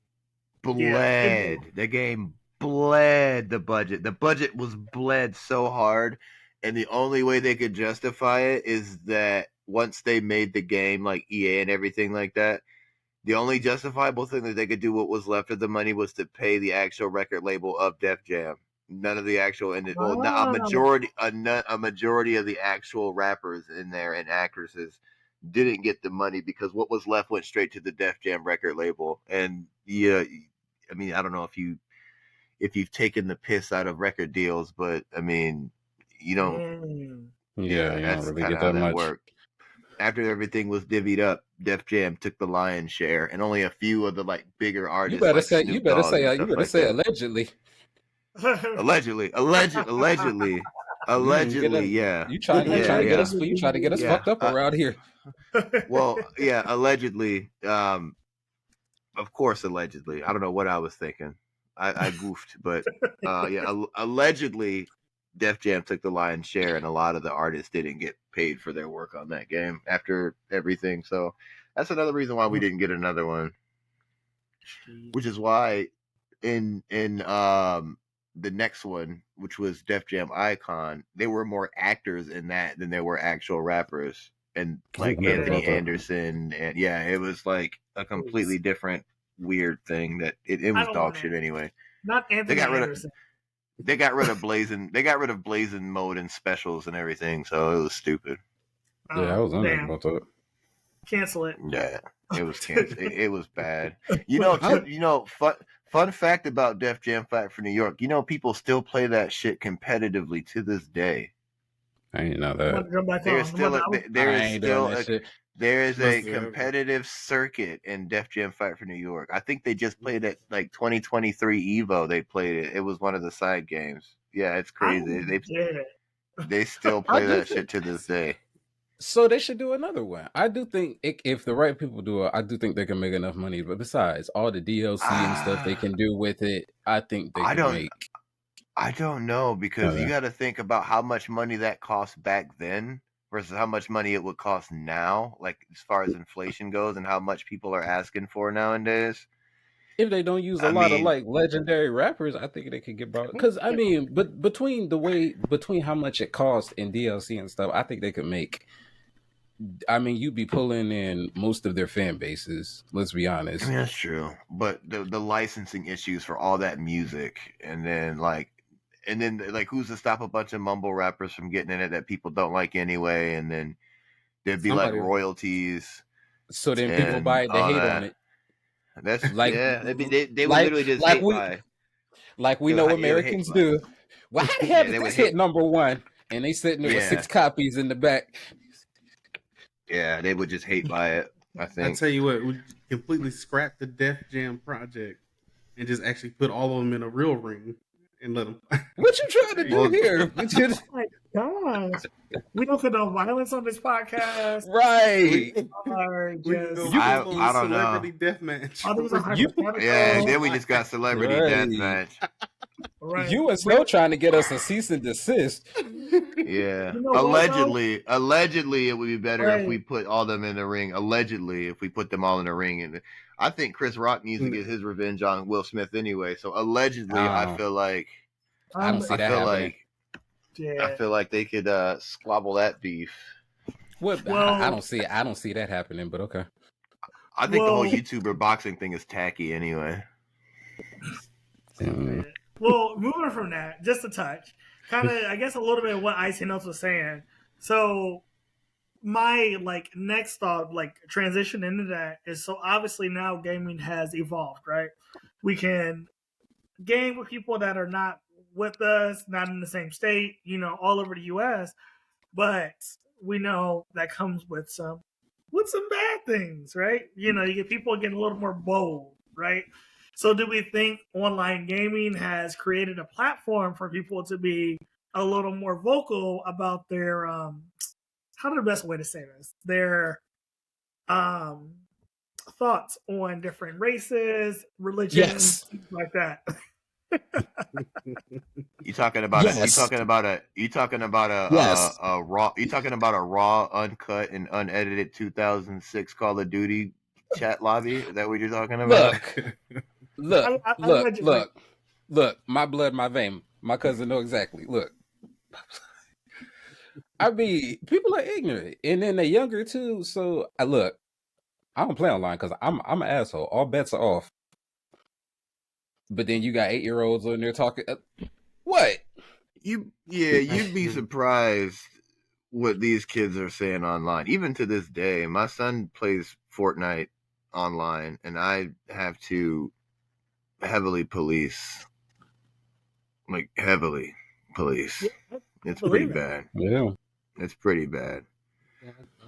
bled. The game bled the budget. The budget was bled so hard, and the only way they could justify it is that once they made the game, like EA and everything like that, the only justifiable thing that they could do what was left of the money was to pay the actual record label of Def Jam. None of the actual a majority of the actual rappers in there and actresses didn't get the money, because what was left went straight to the Def Jam record label. And yeah, I mean, I don't know if you've taken the piss out of record deals, but I mean, you don't.
Yeah, you don't really get that much.
Worked. After everything was divvied up, Def Jam took the lion's share, and only a few of the like bigger artists. You better say
allegedly.
Allegedly, yeah.
You try to get us fucked up around here.
Well, yeah, allegedly. Of course, allegedly. I don't know what I was thinking. I goofed, but allegedly, Def Jam took the lion's share, and a lot of the artists didn't get paid for their work on that game after everything. So that's another reason why we didn't get another one. Which is why in the next one, which was Def Jam Icon, they were more actors in that than there were actual rappers. And like Anthony Anderson, and it was like a completely different weird thing that it was dog shit anyway.
Not Anthony Anderson.
They got rid of Blazing mode and specials and everything, so it was stupid.
I was wondering about that.
Cancel it.
Yeah, it was canceled. it was bad. Fun fact about Def Jam Fight for New York. People still play that shit competitively to this day.
I didn't know that.
There is a competitive circuit in Def Jam Fight for New York. I think they just played it like 2023 Evo. They played it. It was one of the side games. Yeah, it's crazy. They still play that shit to this day.
So they should do another one. I do think if the right people do it, I do think they can make enough money. But besides all the DLC and stuff they can do with it, I think they can make
I don't know because you got to think about how much money that cost back then versus how much money it would cost now, like as far as inflation goes and how much people are asking for nowadays.
If they don't use a
I
lot of
mean,
like legendary rappers, I think they could get brought. Because I mean, but between how much it costs in DLC and stuff, I think they could make. I mean, you'd be pulling in most of their fan bases. Let's be
I
honest.
mean that's true, but the licensing issues for all that music, and then like who's to stop a bunch of mumble rappers from getting in it that people don't like anyway, and then there'd be like
Somebody.
royalties
So then people
and
buy it, they
all
hate on
that.
it.
That's
Like,
they would literally just hate by.
like we
It
know
would hate
Americans
by.
do. Well, how the
Yeah,
hell
they
did
would
this
hate.
hit number one? And they sitting there with 6 copies in the back.
Yeah, they would just hate by it. I
I
think.
tell you what, we completely scrap the Def Jam project and just actually put all of them in a real ring and let them.
What you trying to do here?
Oh my gosh. We don't condone violence on this podcast.
Right.
Or
We can
just,
go
I
full
don't know.
celebrity deathmatch.
oh, these are hypothetical.
Yeah, then we just got celebrity
Right.
deathmatch.
Right.
You and Snow trying to get us a cease and desist.
Yeah,
You know what, though?
allegedly, it would be better if we
Right.
put all them in the ring. Allegedly, if we put them all in the ring, and I think Chris Rock needs to get his revenge on Will Smith anyway. So allegedly, I feel like
I don't see that happening.
I feel like they could squabble that beef.
What? I don't see. I don't see that happening. But okay.
I think the whole YouTuber boxing thing is tacky anyway.
Well, moving from that, just a touch, kind of, I guess, a little bit of what Icy Notes was saying. So, my next thought, transition into that is, so obviously now gaming has evolved, right? We can game with people that are not with us, not in the same state, all over the U.S. But we know that comes with some bad things, right? You get people getting a little more bold, right? So do we think online gaming has created a platform for people to be a little more vocal about their how the best way to say this? Their thoughts on different races, religions, things like that.
You talking about
Yes. Yes.
a raw? You talking about a raw, uncut, and unedited 2006 Call of Duty chat lobby? Is that what you're talking about?
Look. My blood, my vein. My cousin know exactly. Look. I mean, people are ignorant, and then they're younger too. So I don't play online because I'm an asshole. All bets are off. But then you got 8-year-olds on there talking. What?
You'd be surprised what these kids are saying online. Even to this day, my son plays Fortnite online, and I have to heavily police. It's pretty bad.
Yeah.
It's pretty bad.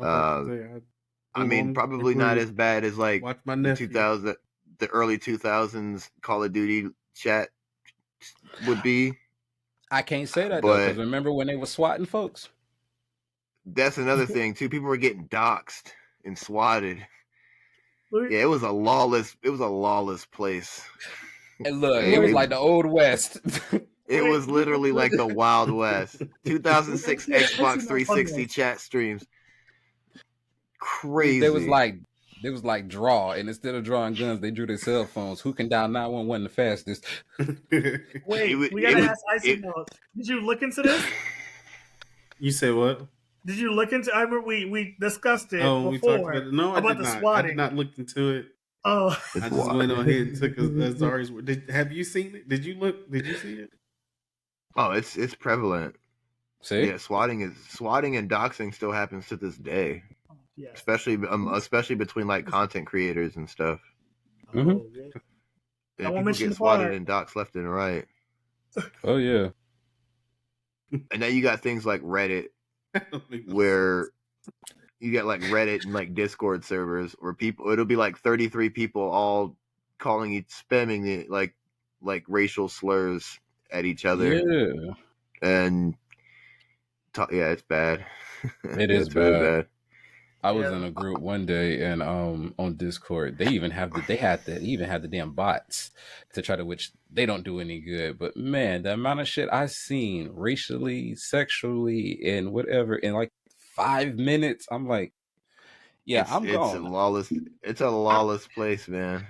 I mean, probably not as bad as
watch my nephew.
The early 2000s Call of Duty chat would be.
I can't say that though, because remember when they were swatting folks?
That's another thing too. People were getting doxxed and swatted. Yeah, it was a lawless place.
And look, it was like the Old West.
It was literally like the Wild West. 2006 Xbox 360 chat streams. Crazy.
There was like draw, and instead of drawing guns, they drew their cell phones. Who can dial 911 the fastest?
Wait, we gotta ask Icy Notes. Did you look into this?
You say what?
Did you look into? I remember we discussed it before.
We talked about it. No,
about
I did not.
swatting.
I did not look into it.
Oh,
I just went on ahead and took Azari's word. Have you seen it? Did you look? Did you see it?
Oh, it's prevalent.
See?
Yeah, swatting and doxing still happens to this day.
yes.
Especially between like content creators and stuff.
Mm-hmm.
Oh, yeah.
Yeah,
I won't
people
mention
get
the
swatted
part.
and doxed left and right.
Oh yeah.
And now you got things like Reddit, where you get like Reddit and like Discord servers where it'll be like 33 people all calling spamming it like racial slurs at each other.
Yeah.
And it's bad.
It is
It's really bad.
I was
Yeah.
in a group one day and on Discord they even had the damn bots to try to, which they don't do any good. But man, the amount of shit I seen racially, sexually, and whatever in like 5 minutes, I'm like, yeah, I'm
It's a
gone.
lawless place, man.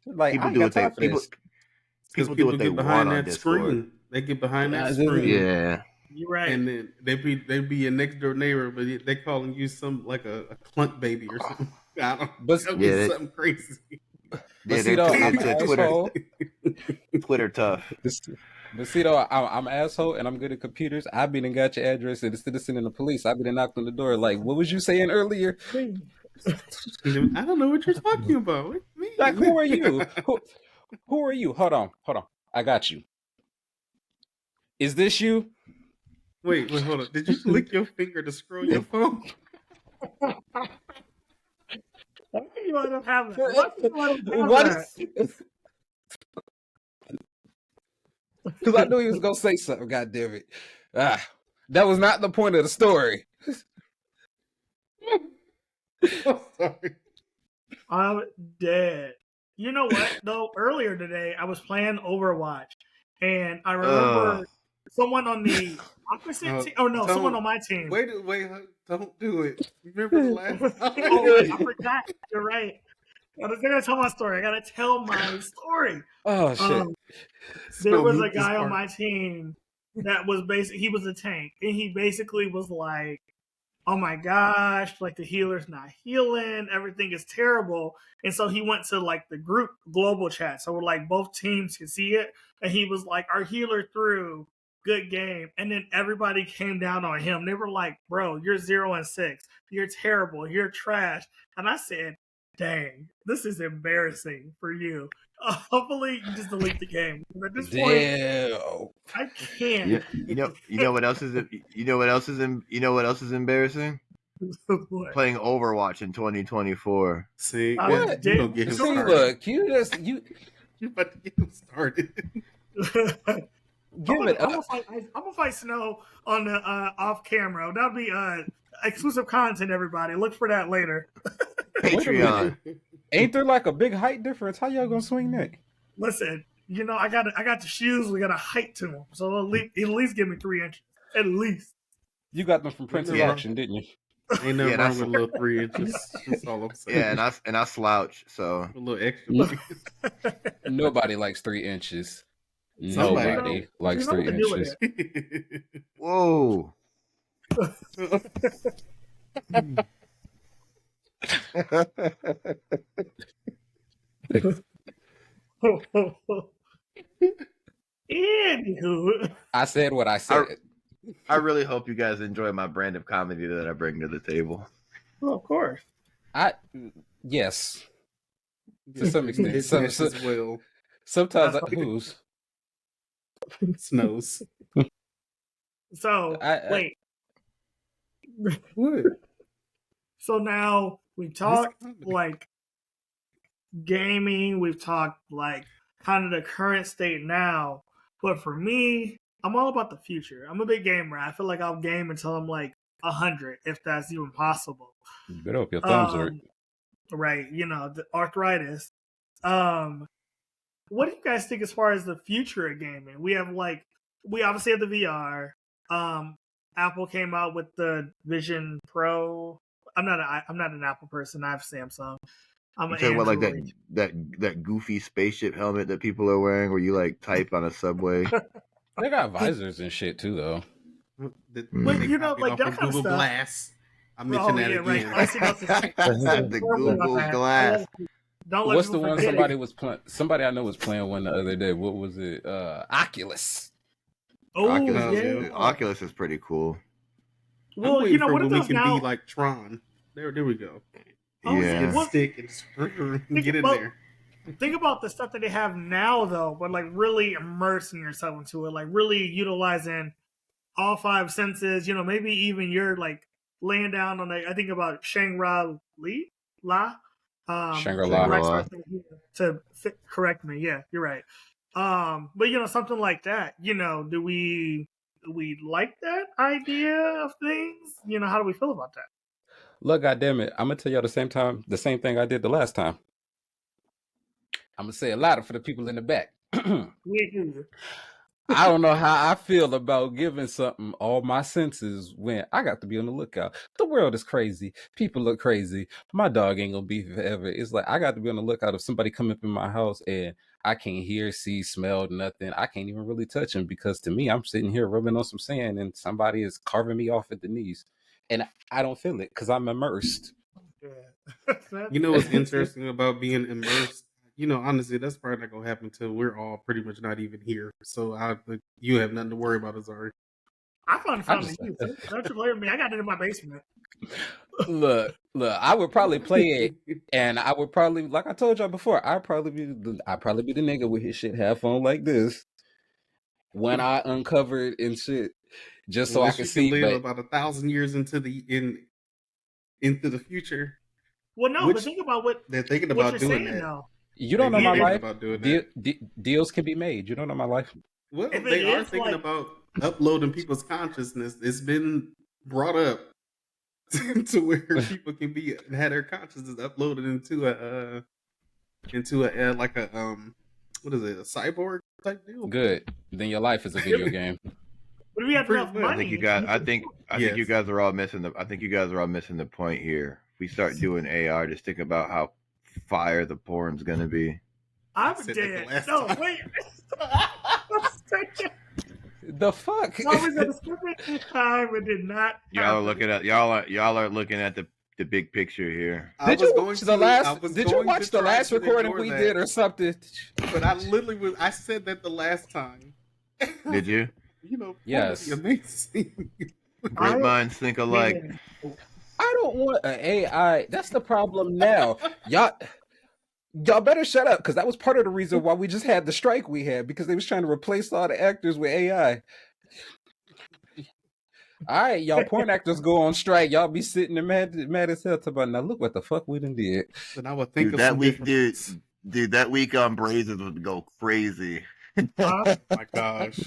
Like I
People
ain't
do
got
what they
time for
people
this.
Because
people do
people
what they
get behind
want on
that
Discord.
screen. They get behind that
This is-
screen.
Yeah.
You're right.
And then they be your next door neighbor, but they calling you some like a clunk baby or something. I don't know.
But
It'll
Yeah,
be
they-
something crazy.
but see though, I'm
it's
an
a Twitter
asshole.
Twitter tough.
But see though, I'm an asshole and I'm good at computers. I been and got your address, and instead of sending the police, I been and knocked on the door. Like, what was you saying earlier?
I don't know what you're talking about. What do you mean?
Like, who are you? Who are you? Hold on. I got you. Is this you?
Wait, hold on. Did you lick your finger to scroll your phone?
Why do you let him have that? Why do you let him have
What?
that?
Because I knew he was gonna say something. God damn it! That was not the point of the story.
I'm sorry.
I'm dead. You know what? Though earlier today, I was playing Overwatch, and I remember someone on the opposite team. Oh no, someone on my team.
Wait, don't do it. Remember the last time?
Oh, I forgot. You're right. I was gonna tell my story. I gotta tell my story.
Oh shit!
There was a guy on my team that was he was a tank, and he basically was like, oh my gosh, like the healer's not healing, everything is terrible. And so he went to like the group global chat. So we're like both teams could see it. And he was like, our healer threw, good game. And then everybody came down on him. They were like, bro, you're 0-6. You're terrible. You're trash. And I said, dang, this is embarrassing for you. Hopefully you just delete the game. At this point, I can't.
You know what else is embarrassing?
What?
Playing Overwatch in 2024.
See,
I
you
did-
gonna get him
See,
started.
look, you
You about to get him started.
give it
I'm
up.
gonna fight Snow on the off camera. That'll be exclusive content. Everybody, look for that later.
Patreon.
Ain't there like a big height difference? How y'all gonna swing that?
Listen, you know I got the shoes. We got a height to them, so at least give me 3 inches. At least.
You got them from Prince of
Yeah.
Auction, didn't you?
Ain't nothing
Yeah,
wrong
that's-
with a little 3 inches. That's all I'm saying.
Yeah, and I slouch, so
A little extra.
Nobody likes 3 inches.
Somebody.
Nobody likes
You know
3
what to do with
inches.
whoa.
Anywho,
I said what I said.
I really hope you guys enjoy my brand of comedy that I bring to the table.
well, of course.
Yes. To some extent.
His
Some-
mess as well.
Sometimes
That's
who's
Snows.
So wait.
What?
So now we talked like gaming. We've talked like kind of the current state now. But for me, I'm all about the future. I'm a big gamer. I feel like I'll game until I'm like 100, if that's even possible.
You better hope your thumbs hurt.
Right, you know, the arthritis. What do you guys think as far as the future of gaming? We obviously have the VR. Apple came out with the Vision Pro. I'm not an Apple person. I have Samsung. I'm
You
an
talking about like
Android.
that goofy spaceship helmet that people are wearing, where you like type on a subway?
They got visors and shit too, though.
But, you know, like, that kind of
Google
stuff.
Glass. I mentioned that
right.
again.
I see that's
The Google Glass.
Don't let
What's the
people
one
forget
somebody
it.
was playing? Somebody I know was playing one the other day. What was it? Oculus.
Oh,
Oculus,
yeah.
Oculus is pretty cool.
Well,
I'm waiting
you know
for
what it
when we
does
can
now.
be like Tron. There we go.
Oh,
Yeah.
Get a
What-
stick and get in there.
Think about the stuff that they have now, though, but like really immersing yourself into it, like really utilizing all 5 senses. You know, maybe even you're like laying down on I think about Shangri-La.
Shangri-La.
Rex starts to correct me. Yeah, you're right. But you know, something like that. You know, do we like that idea of things? You know, how do we feel about that?
Look, goddamn it, I'm gonna tell y'all the same thing I did the last time. I'm gonna say it louder for the people in the back. I don't know how I feel about giving something all my senses when I got to be on the lookout. The world is crazy. People look crazy. My dog ain't gonna be forever. It's like I got to be on the lookout if somebody come up in my house and I can't hear, see, smell nothing. I can't even really touch them because to me, I'm sitting here rubbing on some sand and somebody is carving me off at the knees, and I don't feel it because I'm immersed.
Yeah.
You know what's interesting about being immersed? You know, honestly, that's probably not gonna happen until we're all pretty much not even here. So you have nothing to worry about, Azari.
I found
I
it
just
you. Don't you blame me. I got it in my basement.
look. I would probably play it, and I would probably, like I told y'all before, I'd probably be the nigga with his shit half on like this when I uncover it and shit, just so I
Unless
can
you
see.
can live
But
about 1,000 years into the future.
Well, no,
Which
but think about what
they're thinking
you're
about doing
saying
that.
now.
you don't know
They
my
are thinking
life.
about doing that.
Deals can be made. You don't know my life.
Well,
If it
they are
is
thinking
like-
about uploading people's consciousness. It's been brought up to where people can be had their consciousness uploaded into a what is it, a cyborg type deal?
Good. Then your life is a video game.
But if you have
Pretty
enough
much.
money,
I think you guys. I think
Yes.
you guys are all missing the point here. If we start doing AR, just think about how fire the porn's gonna be.
I'm
Said that the
dead.
last
No,
time.
wait.
The fuck?
I was at a specific time and did not.
Y'all are
happen.
looking at the big picture here.
Did you watch the last recording we did or something?
But I literally I said that the last time.
Did you?
You know,
Yes.
amazing.
Great minds think alike.
I don't want an AI. That's the problem now. Y'all better shut up because that was part of the reason why we just had the strike we had because they was trying to replace all the actors with AI. All right, y'all porn actors go on strike. Y'all be sitting there mad as hell talking about, now look what the fuck we done did.
And I would think
Dude,
of
that
some
week,
different-
dude, that week on Brazers would go crazy.
Huh?
my gosh.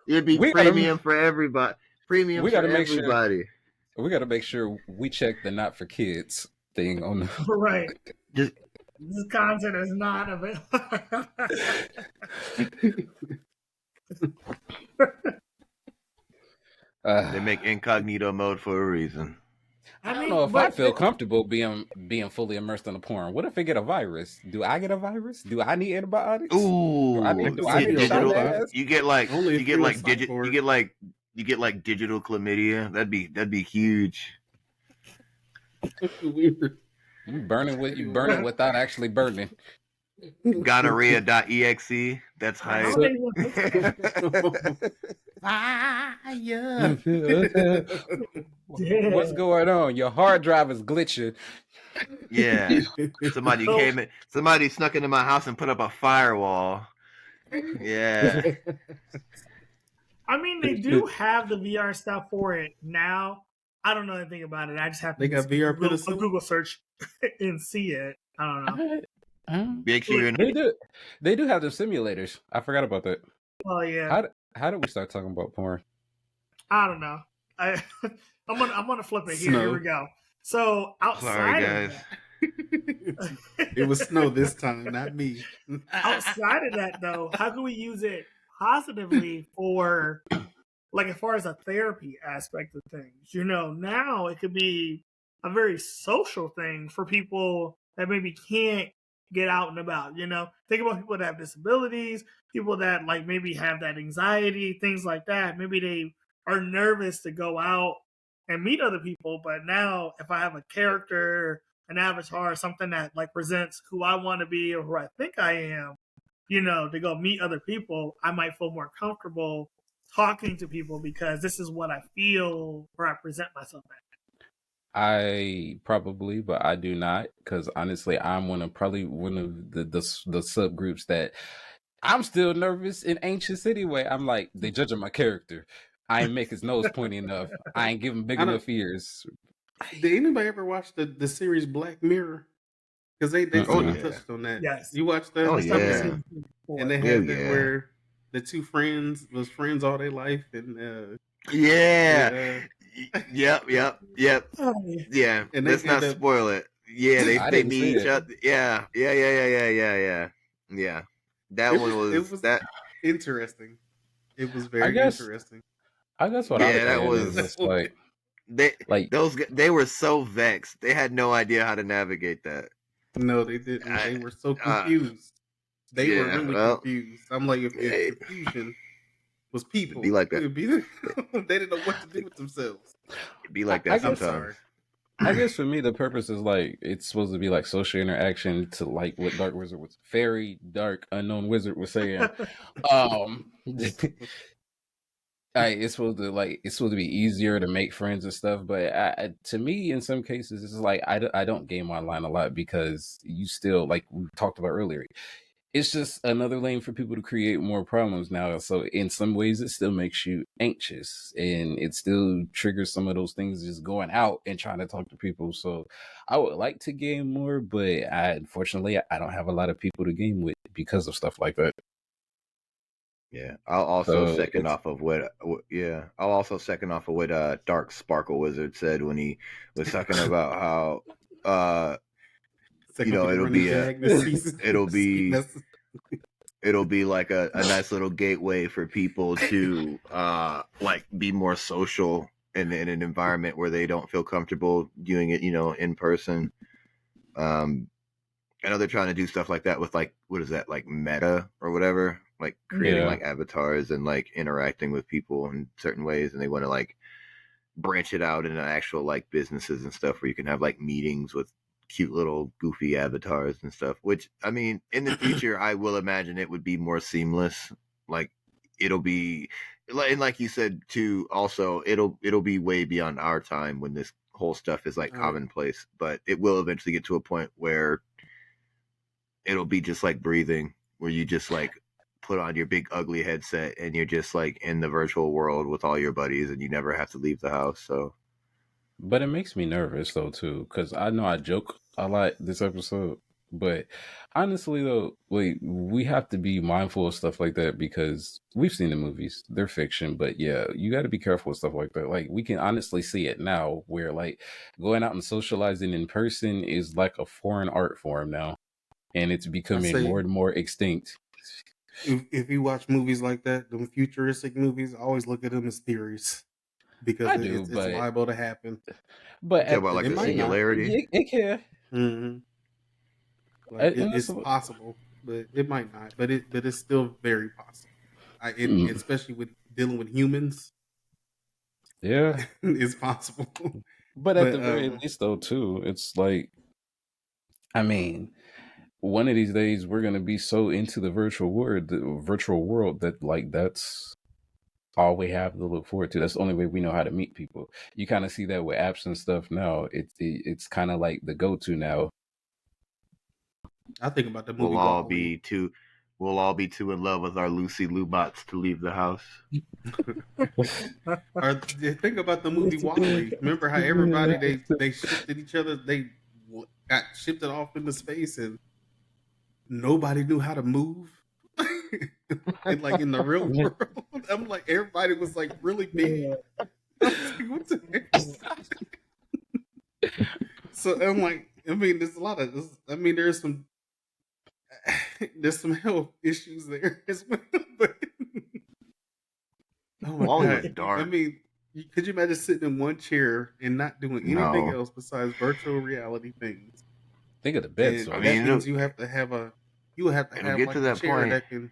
It'd be
We gotta-
premium for everybody. Premium
We
for
gotta make sure-
everybody.
We got to make sure we check the not for kids thing on the.
Right.
Just
This content is not available.
they make incognito mode for a reason.
I don't know if I feel comfortable being fully immersed in the porn. What if I get a virus? Do I get a virus? Do I need antibiotics?
Ooh,
Do I need a shot of ass?
you get like
Only if
you get
you're a
like
cyborg.
you get like digital chlamydia. That'd be huge.
Weird.
You burn it without actually burning.
Gonorrhea.exe. That's hype.
What's going on? Your hard drive is glitching.
Yeah. Somebody snuck into my house and put up a firewall. Yeah.
I mean, they do have the VR stuff for it now. I don't know anything about it. I just have to
They got VR
Google,
penicillin?
Google search and see it. I don't know.
Make sure you're
They do have the simulators. I forgot about that.
Oh yeah.
How did we start talking about porn?
I don't know. I'm gonna flip it here.
Snow.
Here we go. So outside
Sorry,
of
guys.
It was Snow this time, not me.
outside of that though, how can we use it positively for like as far as a therapy aspect of things? You know, now it could be a very social thing for people that maybe can't get out and about. You know, think about people that have disabilities, people that like maybe have that anxiety, things like that. Maybe they are nervous to go out and meet other people, but now if I have a character, an avatar, something that like presents who I want to be or who I think I am, you know, to go meet other people, I might feel more comfortable talking to people because this is what I feel or I present myself as.
I probably, but I do not, because honestly, I'm one of the subgroups that I'm still nervous and anxious anyway. I'm like, they judging my character. I ain't make his nose pointy enough. I ain't give him big enough ears.
Did anybody ever watch the series Black Mirror? Because they
Oh, yeah.
touched on that.
Yes.
You watched that?
Oh,
Stuff?
yeah.
And they
Oh,
had that
yeah.
where the two friends was friends all their life, and
Yeah. Yep.
Oh,
Yeah.
and they
Let's not
end up.
spoil it. Yeah,
I
they
didn't see
meet each
it.
other. Yeah. Yeah. That one
It
was
was
that.
interesting. It was
I
very
guess
interesting.
what I'm
Yeah, that
saying is
was
it's like
they.
like
They were so vexed. They had no idea how to navigate that.
No, they didn't.
I,
They were so
uh,
confused. They were
yeah.
really
Well,
confused. I'm like, if
it,
confusion was
it'd be
people,
like
it
that.
would be. They didn't know what to do with themselves.
It'd be like
I
that
I'm
guess
sometimes.
sorry.
I guess for me the purpose is like it's supposed to be like social interaction to like what Dark Wizard was very dark unknown wizard was saying. Um it's supposed to be easier to make friends and stuff, but to me, in some cases, it's like I don't game online a lot because you still like we talked about earlier. It's just another lane for people to create more problems now. So in some ways, it still makes you anxious, and it still triggers some of those things just going out and trying to talk to people. So I would like to game more, but unfortunately, I don't have a lot of people to game with because of stuff like that.
Yeah, I'll also
So
second off of I'll also second off of what Dark Sparkle Wizard said when he was talking about how
Second for the running gag this season.
it'll be like a nice little gateway for people to like be more social in an environment where they don't feel comfortable doing it, in person. I know they're trying to do stuff like that with like what is that, like Meta or whatever, like creating
yeah,
like avatars and like interacting with people in certain ways, and they want to like branch it out into actual like businesses and stuff where you can have like meetings with cute little goofy avatars and stuff. Which I mean, in the future, I will imagine it would be more seamless. Like it'll be, and like you said too, also it'll be way beyond our time when this whole stuff is like
All right.
commonplace. But it will eventually get to a point where it'll be just like breathing, where you just like put on your big ugly headset and you're just like in the virtual world with all your buddies and you never have to leave the house. So
but it makes me nervous though too, because I know I joke a lot this episode, but honestly though, wait, we have to be mindful of stuff like that because we've seen the movies; they're fiction. But yeah, you got to be careful with stuff like that. Like we can honestly see it now, where like going out and socializing in person is like a foreign art form now, and it's
I
becoming
say,
more and more extinct.
if you watch movies like that, them futuristic movies, I always look at them as theories because
I do,
it's liable to happen.
but
you talk
at
about
the
like
It
the
might not.
singularity.
it can.
Like
And that's
it's possible, but it might not. But it's still very possible.
Mm.
Especially with dealing with humans,
Yeah.
it's possible.
But at
But
the very least, though, too, it's like, I mean, one of these days we're gonna be so into the virtual world that like that's all we have to look forward to. That's the only way we know how to meet people. You kind of see that with apps and stuff now. It's kind of like the go-to now.
I think about the movie
We'll all
WALL-E.
be too in love with our Lucy Lubots to leave the house.
Or think about the movie WALL-E. Remember how everybody they shifted each other, they got shifted off into space, and nobody knew how to move. And like in the real world, I'm like everybody was like really big. I was like, what the heck? So I'm like, I mean, there's a lot of this. I mean, there's some health issues there as well. But oh my
WALL-E was
god!
dark.
I mean, could you imagine sitting in one chair and not doing anything
No.
else besides virtual reality things?
Think of the bed
And
sores.
I
that
mean,
means you have to have
it'll
like
get to
a
that
chair
point.
that can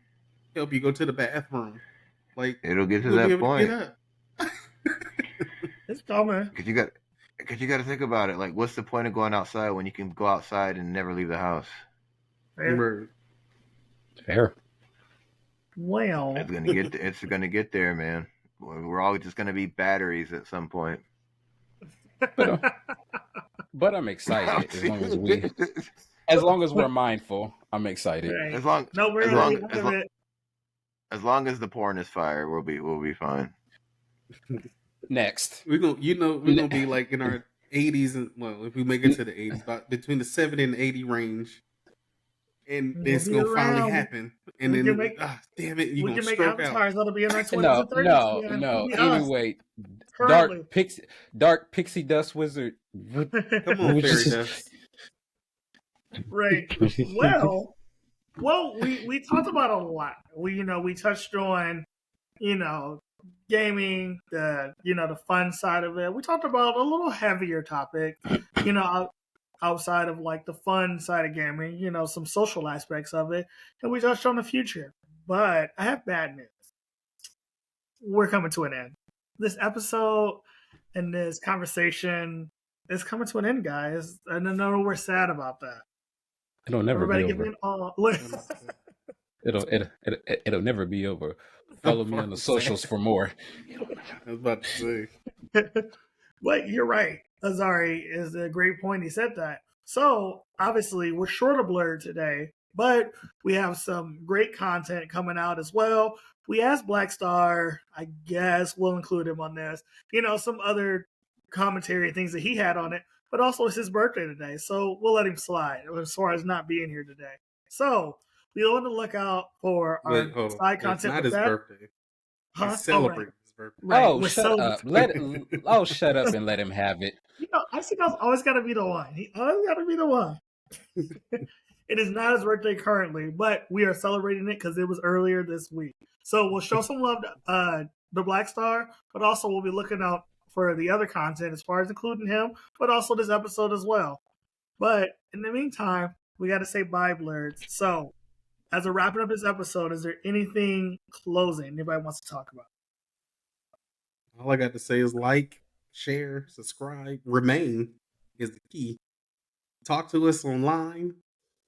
help you go to the bathroom. Like
It'll get to
you'll be
that
able
point.
to get up.
it's coming.
Because you got to think about it. Like, what's the point of going outside when you can go outside and never leave the house?
Remember,
Fair.
Well,
It's gonna get there, man. We're all just gonna be batteries at some point.
But I'm excited as long as we're mindful. I'm excited.
right.
As long
No, we're
as
gonna
long
be out
as
of
long,
it.
as long as the porn is fire, we'll be fine.
Next.
we're gonna be like in our 80s, and well, if we make it to the 80s, about between the 70 and 80 range, and
We'll
it's
be
gonna finally
around.
happen. and
We can
then
make
damn it, you
we
gonna
can make
stroke out.
avatars that'll be in our 20s
No,
and 30s.
no,
Man.
no.
It'll be us
Anyway,
currently.
dark pixie dust wizard.
Come on, fairy dust.
Right. Well, we talked about a lot. We touched on, gaming, the fun side of it. We talked about a little heavier topic, outside of like the fun side of gaming, some social aspects of it, and we touched on the future. But I have bad news. We're coming to an end. This episode and this conversation is coming to an end, guys, and I know we're sad about that.
It'll never
Everybody
be
give
over.
me an all.
It'll never be over. Follow me on the socials for more.
I was about to say.
But you're right. Azari is a great point. He said that. So obviously we're short of Blurred today, but we have some great content coming out as well. We asked Blackstar, I guess we'll include him on this, some other commentary things that he had on it, but also it's his birthday today. So we'll let him slide as far as not being here today. So be on the lookout for our
Wait, hold on.
side
It's
content.
not
with
his
that.
birthday.
Huh?
He's celebrating his birthday.
Right.
Oh,
We're
shut up! Shut up and let him have it.
Icicle's always got to be the one. He always got to be the one. It is not his birthday currently, but we are celebrating it because it was earlier this week. So we'll show some love to the Black Star, but also we'll be looking out for the other content as far as including him, but also this episode as well. But in the meantime, we got to say bye, Blurreds. So as we're wrapping up this episode, is there anything closing anybody wants to talk about?
All I got to say is like, share, subscribe, remain is the key. Talk to us online.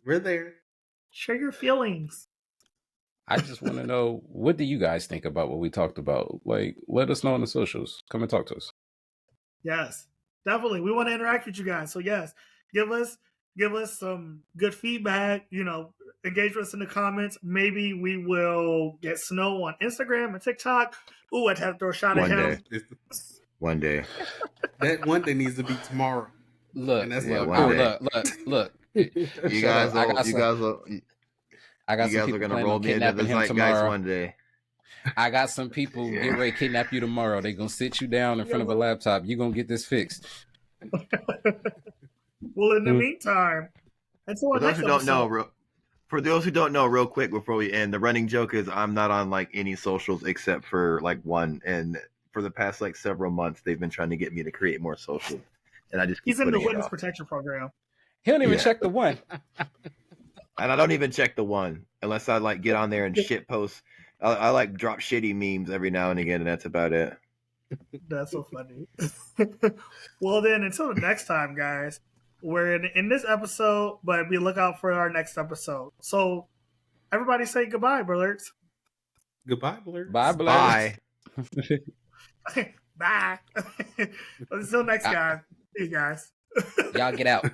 We're there.
Share your feelings.
I just want to know, what do you guys think about what we talked about? Like, let us know on the socials. Come and talk to us.
Yes, definitely. We want to interact with you guys. So yes, give us some good feedback. Engage with us in the comments. Maybe we will get Snow on Instagram and TikTok. Ooh, I'd have to throw a shot at him.
One day.
That one day needs to be tomorrow.
Look,
And that's
look.
You guys are gonna roll me into the zeitgeist one day.
I got some people get ready to kidnap you tomorrow. They're gonna sit you down in front of a laptop. You're gonna get this fixed.
Well, in the meantime, until
For
our
those
next
who don't
episode,
know, for those who don't know, real quick before we end, the running joke is I'm not on like any socials except for like one, and for the past like several months they've been trying to get me to create more socials, and I just keep
he's in the
putting it
witness
off.
protection program.
He don't even check the one.
And I don't even check the one unless I like get on there and shit post. I like drop shitty memes every now and again, and that's about it.
That's so funny. Well, then, until the next time, guys, we're in this episode, but be lookout for our next episode. So, everybody say goodbye, Blurreds.
Goodbye, Blur.
Bye, Blur.
Bye.
Bye. Until next time. See you guys.
Y'all get out.